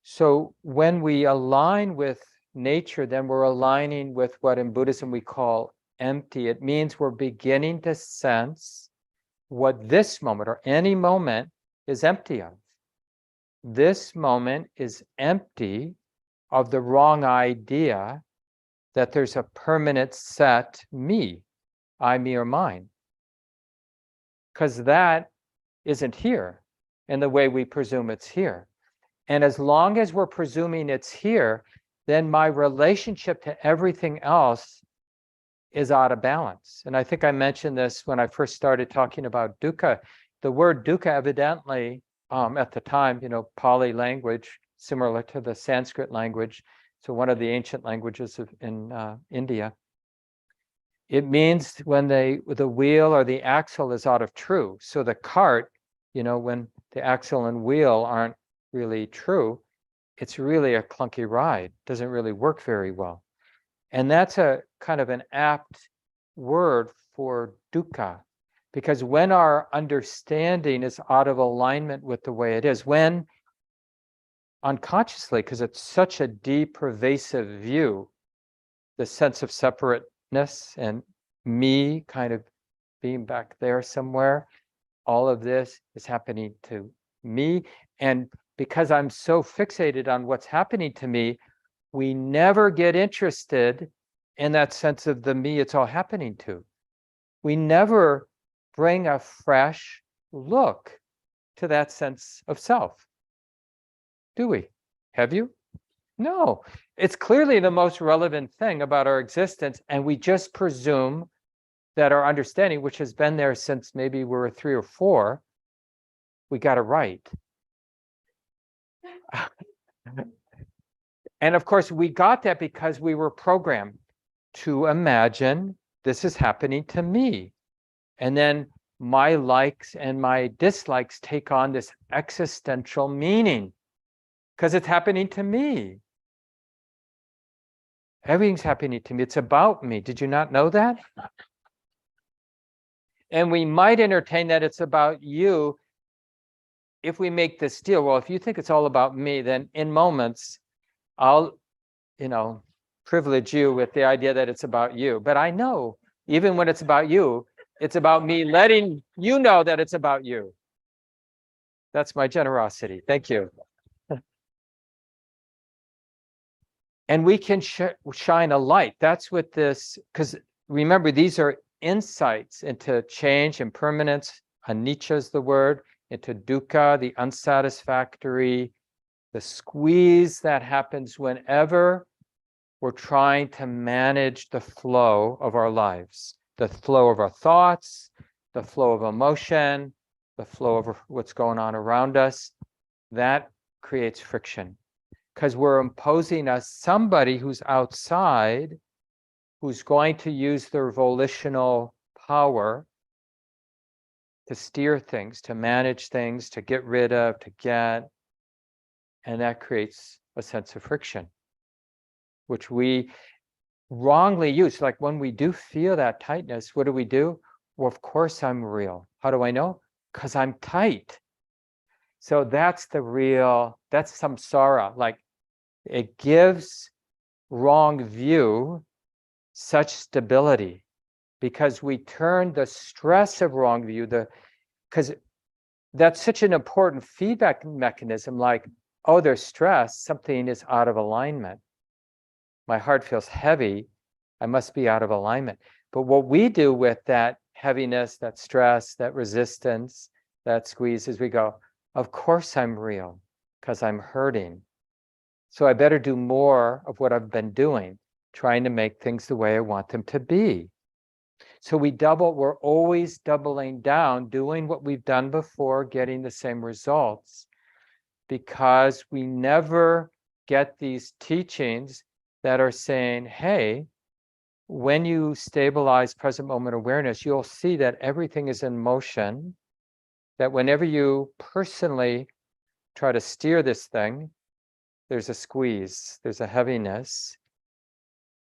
A: So when we align with nature, then we're aligning with what in Buddhism we call empty. It means we're beginning to sense what this moment or any moment is empty of. This moment is empty of the wrong idea that there's a permanent set me, I, me, or mine. Because that isn't here in the way we presume it's here. And as long as we're presuming it's here, then my relationship to everything else is out of balance. And I think I mentioned this when I first started talking about dukkha. The word dukkha evidently, at the time, Pali language, similar to the Sanskrit language, so one of the ancient languages in India, it means when the wheel or the axle is out of true. So the cart, when the axle and wheel aren't really true, it's really a clunky ride, doesn't really work very well. And that's a kind of an apt word for dukkha, because when our understanding is out of alignment with the way it is, when unconsciously, because it's such a deep, pervasive view, the sense of separateness and me kind of being back there somewhere, all of this is happening to me. And because I'm so fixated on what's happening to me, we never get interested in that sense of the me it's all happening to. We never bring a fresh look to that sense of self. Do we? Have you? No. It's clearly the most relevant thing about our existence, and we just presume that our understanding, which has been there since maybe we were 3 or 4, we got it right. And of course, we got that because we were programmed to imagine this is happening to me. And then my likes and my dislikes take on this existential meaning because it's happening to me. Everything's happening to me. It's about me. Did you not know that? And we might entertain that it's about you if we make this deal. Well, if you think it's all about me, then in moments, I'll, privilege you with the idea that it's about you. But I know, even when it's about you, it's about me letting you know that it's about you. That's my generosity. Thank you. And we can shine a light. That's what this, because remember, these are insights into change, impermanence. Anicca is the word. Into dukkha, the unsatisfactory, the squeeze that happens whenever we're trying to manage the flow of our lives, the flow of our thoughts, the flow of emotion, the flow of what's going on around us. That creates friction because we're imposing as somebody who's outside, who's going to use their volitional power to steer things, to manage things, to get rid of, to get, and that creates a sense of friction, which we, wrongly used. Like when we do feel that tightness, what do? Well, of course I'm real. How do I know? Because I'm tight. So that's that's samsara. Like it gives wrong view such stability because we turn the stress of wrong view, because that's such an important feedback mechanism. Like, oh, there's stress, something is out of alignment. My heart feels heavy, I must be out of alignment. But what we do with that heaviness, that stress, that resistance, that squeeze is we go, of course I'm real because I'm hurting. So I better do more of what I've been doing, trying to make things the way I want them to be. So we're always doubling down, doing what we've done before, getting the same results, because we never get these teachings that are saying, hey, when you stabilize present moment awareness, you'll see that everything is in motion, that whenever you personally try to steer this thing, there's a squeeze, there's a heaviness,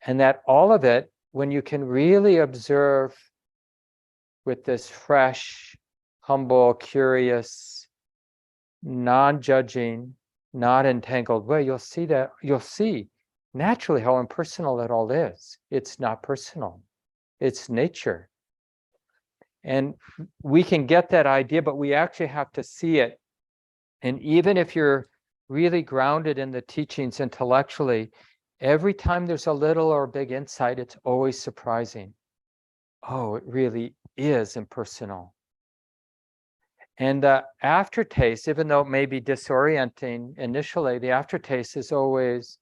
A: and that all of it, when you can really observe with this fresh, humble, curious, non-judging, not entangled way, you'll see naturally how impersonal it all is. It's not personal, it's nature. And we can get that idea, but we actually have to see it. And even if you're really grounded in the teachings intellectually, every time there's a little or big insight, it's always surprising. Oh, it really is impersonal. And the aftertaste, even though it may be disorienting initially, the aftertaste is always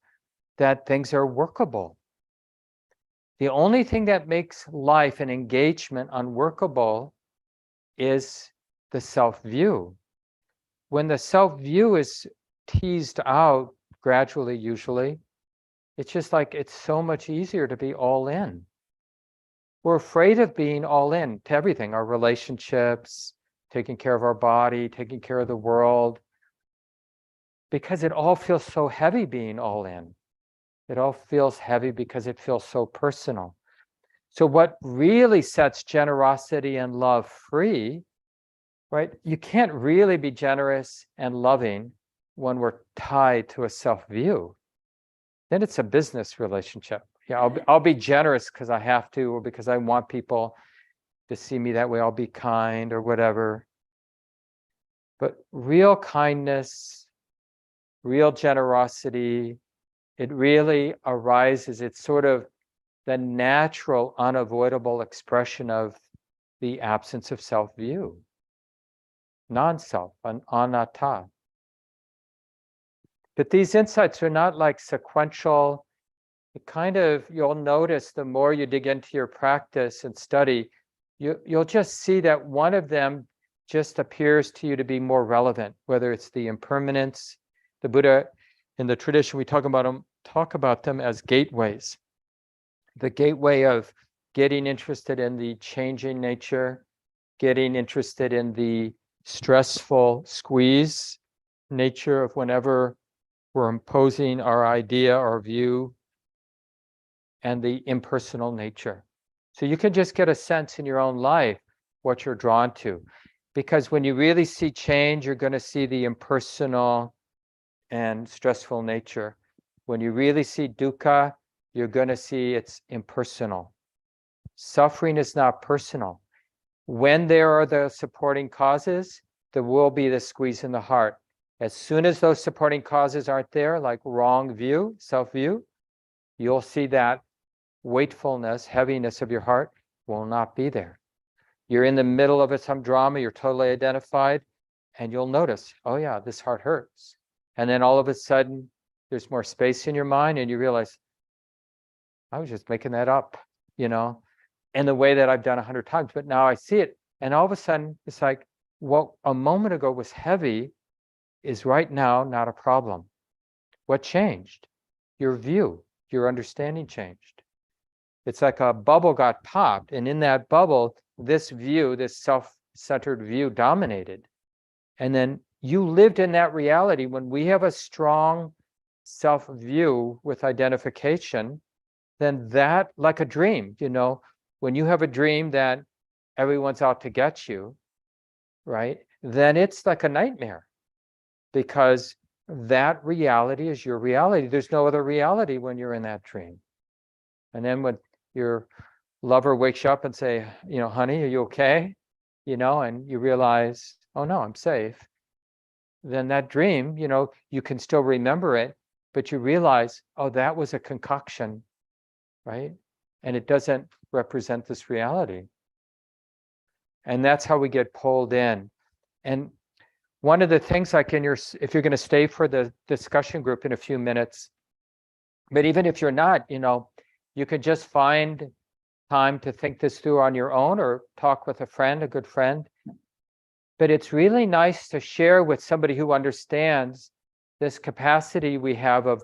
A: that things are workable. The only thing that makes life and engagement unworkable is the self-view. When the self-view is teased out gradually, usually, it's just like it's so much easier to be all in. We're afraid of being all in to everything, our relationships, taking care of our body, taking care of the world, because it all feels so heavy being all in. It all feels heavy because it feels so personal. So what really sets generosity and love free, right? You can't really be generous and loving when we're tied to a self-view. Then it's a business relationship. Yeah, I'll be generous because I have to, or because I want people to see me that way. I'll be kind or whatever. But real kindness, real generosity, it really arises. It's sort of the natural, unavoidable expression of the absence of self-view, non-self, an anatta. But these insights are not like sequential. You'll notice the more you dig into your practice and study, you'll just see that one of them just appears to you to be more relevant, whether it's the impermanence. The Buddha, in the tradition, we talk about them as gateways. The gateway of getting interested in the changing nature, getting interested in the stressful squeeze nature of whenever we're imposing our idea, our view, and the impersonal nature. So you can just get a sense in your own life what you're drawn to. Because when you really see change, you're going to see the impersonal and stressful nature. When you really see dukkha, you're going to see it's impersonal. Suffering is not personal. When there are the supporting causes, there will be the squeeze in the heart. As soon as those supporting causes aren't there, like wrong view, self-view, you'll see that weightfulness, heaviness of your heart will not be there. You're in the middle of some drama, you're totally identified, and you'll notice, oh yeah, this heart hurts. And then all of a sudden, there's more space in your mind, and you realize, I was just making that up, in the way that I've done 100 times, but now I see it. And all of a sudden, it's like, what a moment ago was heavy is right now not a problem. What changed? Your view, your understanding changed. It's like a bubble got popped, and in that bubble, this view, this self-centered view dominated. And then you lived in that reality. When we have a strong self-view with identification, then that, like a dream, when you have a dream that everyone's out to get you, right? Then it's like a nightmare, because that reality is your reality. There's no other reality when you're in that dream. And then when your lover wakes you up and say, honey, are you okay? And you realize, oh no, I'm safe. Then that dream, you can still remember it, but you realize, oh, that was a concoction, right? And it doesn't represent this reality. And that's how we get pulled in. And one of the things, like if you're going to stay for the discussion group in a few minutes, but even if you're not, you could just find time to think this through on your own, or talk with a friend, a good friend. But it's really nice to share with somebody who understands this capacity we have of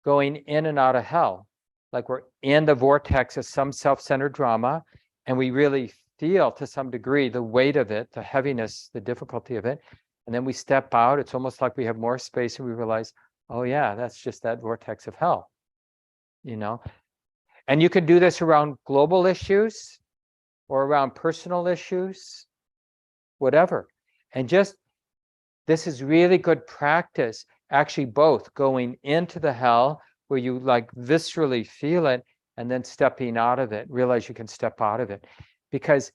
A: going in and out of hell. Like we're in the vortex of some self-centered drama, and we really feel to some degree the weight of it, the heaviness, the difficulty of it. And then we step out. It's almost like we have more space, and we realize, oh yeah, that's just that vortex of hell. And you can do this around global issues or around personal issues, whatever. And this is really good practice, actually, both going into the hell where you like viscerally feel it, and then stepping out of it, realize you can step out of it. Because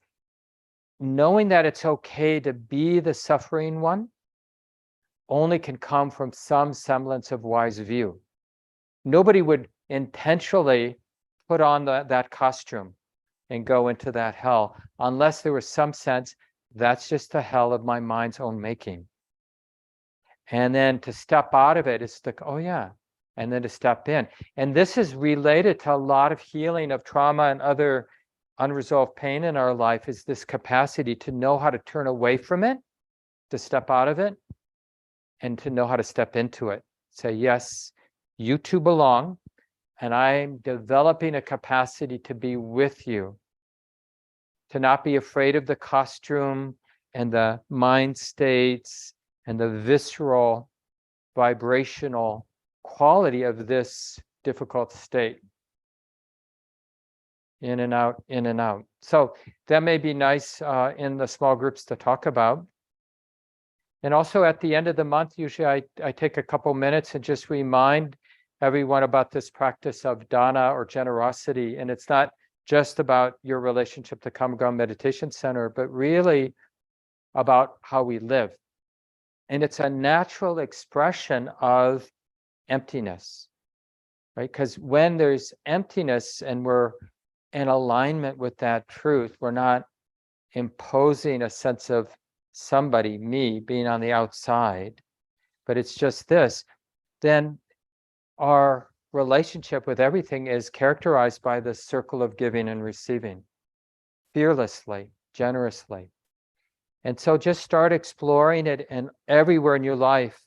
A: knowing that it's okay to be the suffering one only can come from some semblance of wise view. Nobody would intentionally put on that costume and go into that hell unless there was some sense that's just the hell of my mind's own making. And then to step out of it is like, oh yeah, and then to step in. And this is related to a lot of healing of trauma and other unresolved pain in our life, is this capacity to know how to turn away from it, to step out of it, and to know how to step into it. Say, yes, you two belong, and I'm developing a capacity to be with you, to not be afraid of the costume and the mind states and the visceral, vibrational quality of this difficult state. In and out, in and out. So that may be nice in the small groups to talk about. And also at the end of the month, usually I take a couple minutes and just remind everyone about this practice of dana, or generosity. And it's not just about your relationship to Common Ground Meditation Center, but really about how we live. And it's a natural expression of emptiness, right? Because when there's emptiness and we're in alignment with that truth, we're not imposing a sense of somebody, me, being on the outside, but it's just this, then our relationship with everything is characterized by the circle of giving and receiving, fearlessly, generously. And so just start exploring it, and everywhere in your life,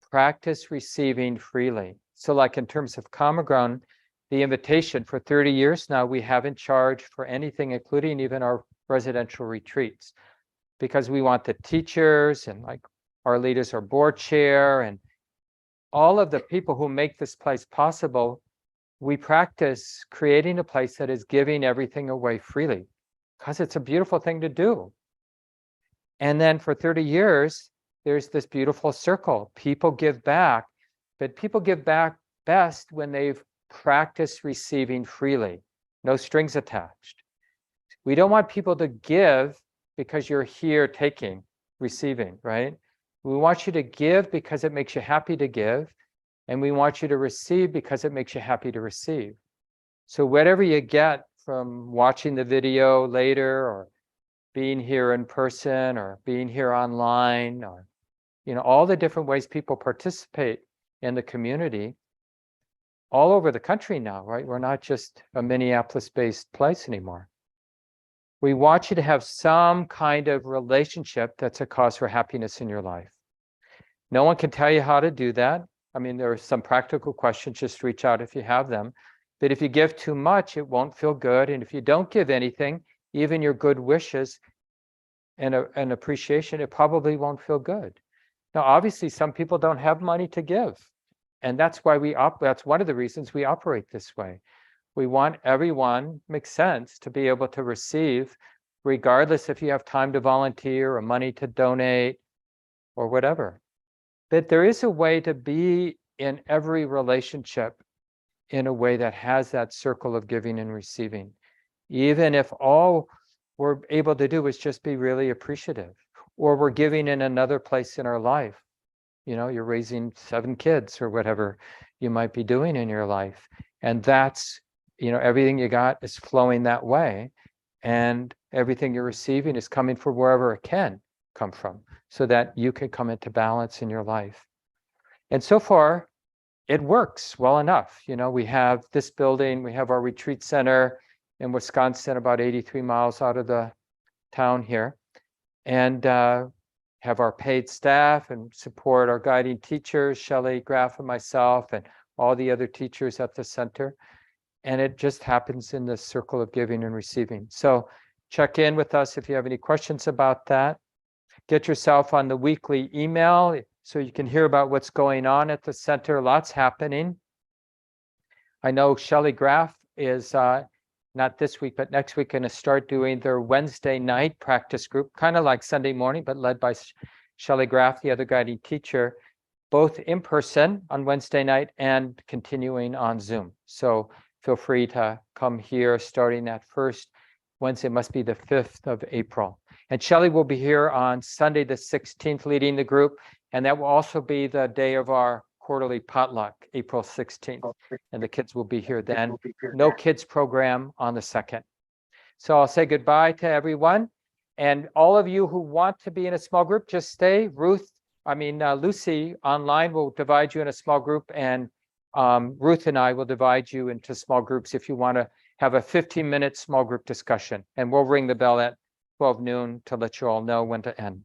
A: practice receiving freely. So like in terms of Common Ground, the invitation for 30 years now, we haven't charged for anything, including even our residential retreats, because we want the teachers and like our leaders, our board chair, and all of the people who make this place possible. We practice creating a place that is giving everything away freely, because it's a beautiful thing to do. And then for 30 years, there's this beautiful circle. People give back, but people give back best when they've practiced receiving freely, no strings attached. We don't want people to give because you're here taking, receiving, right? We want you to give because it makes you happy to give, and we want you to receive because it makes you happy to receive. So whatever you get from watching the video later, or being here in person, or being here online, or all the different ways people participate in the community all over the country now, right? We're not just a Minneapolis-based place anymore. We want you to have some kind of relationship that's a cause for happiness in your life. No one can tell you how to do that. I mean, there are some practical questions, just reach out if you have them. But if you give too much, it won't feel good. And if you don't give anything, even your good wishes and appreciation, it probably won't feel good. Now, obviously, some people don't have money to give. And that's why that's one of the reasons we operate this way. We want everyone, makes sense, to be able to receive, regardless if you have time to volunteer or money to donate or whatever. But there is a way to be in every relationship in a way that has that circle of giving and receiving, even if all we're able to do is just be really appreciative, or we're giving in another place in our life. You're raising 7 kids or whatever you might be doing in your life. And that's, everything you got is flowing that way. And everything you're receiving is coming from wherever it can come from, so that you can come into balance in your life. And so far, it works well enough. We have this building, we have our retreat center in Wisconsin, about 83 miles out of the town here, and have our paid staff and support our guiding teachers, Shelley Graff and myself, and all the other teachers at the center. And it just happens in this circle of giving and receiving. So check in with us if you have any questions about that. Get yourself on the weekly email so you can hear about what's going on at the center. Lots happening. I know Shelley Graff is not this week, but next week, going to start doing their Wednesday night practice group, kind of like Sunday morning, but led by Shelley Graff, the other guiding teacher, both in person on Wednesday night and continuing on Zoom. So feel free to come here starting that first Wednesday, must be the 5th of April. And Shelley will be here on Sunday, the 16th, leading the group. And that will also be the day of our quarterly potluck, April 16th. And the kids will be here then. No kids program on the 2nd. So I'll say goodbye to everyone. And all of you who want to be in a small group, just stay. Lucy online will divide you in a small group, and Ruth and I will divide you into small groups if you want to have a 15-minute small group discussion. And we'll ring the bell at 12 noon to let you all know when to end.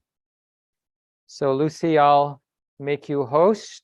A: So Lucy, I'll make you host.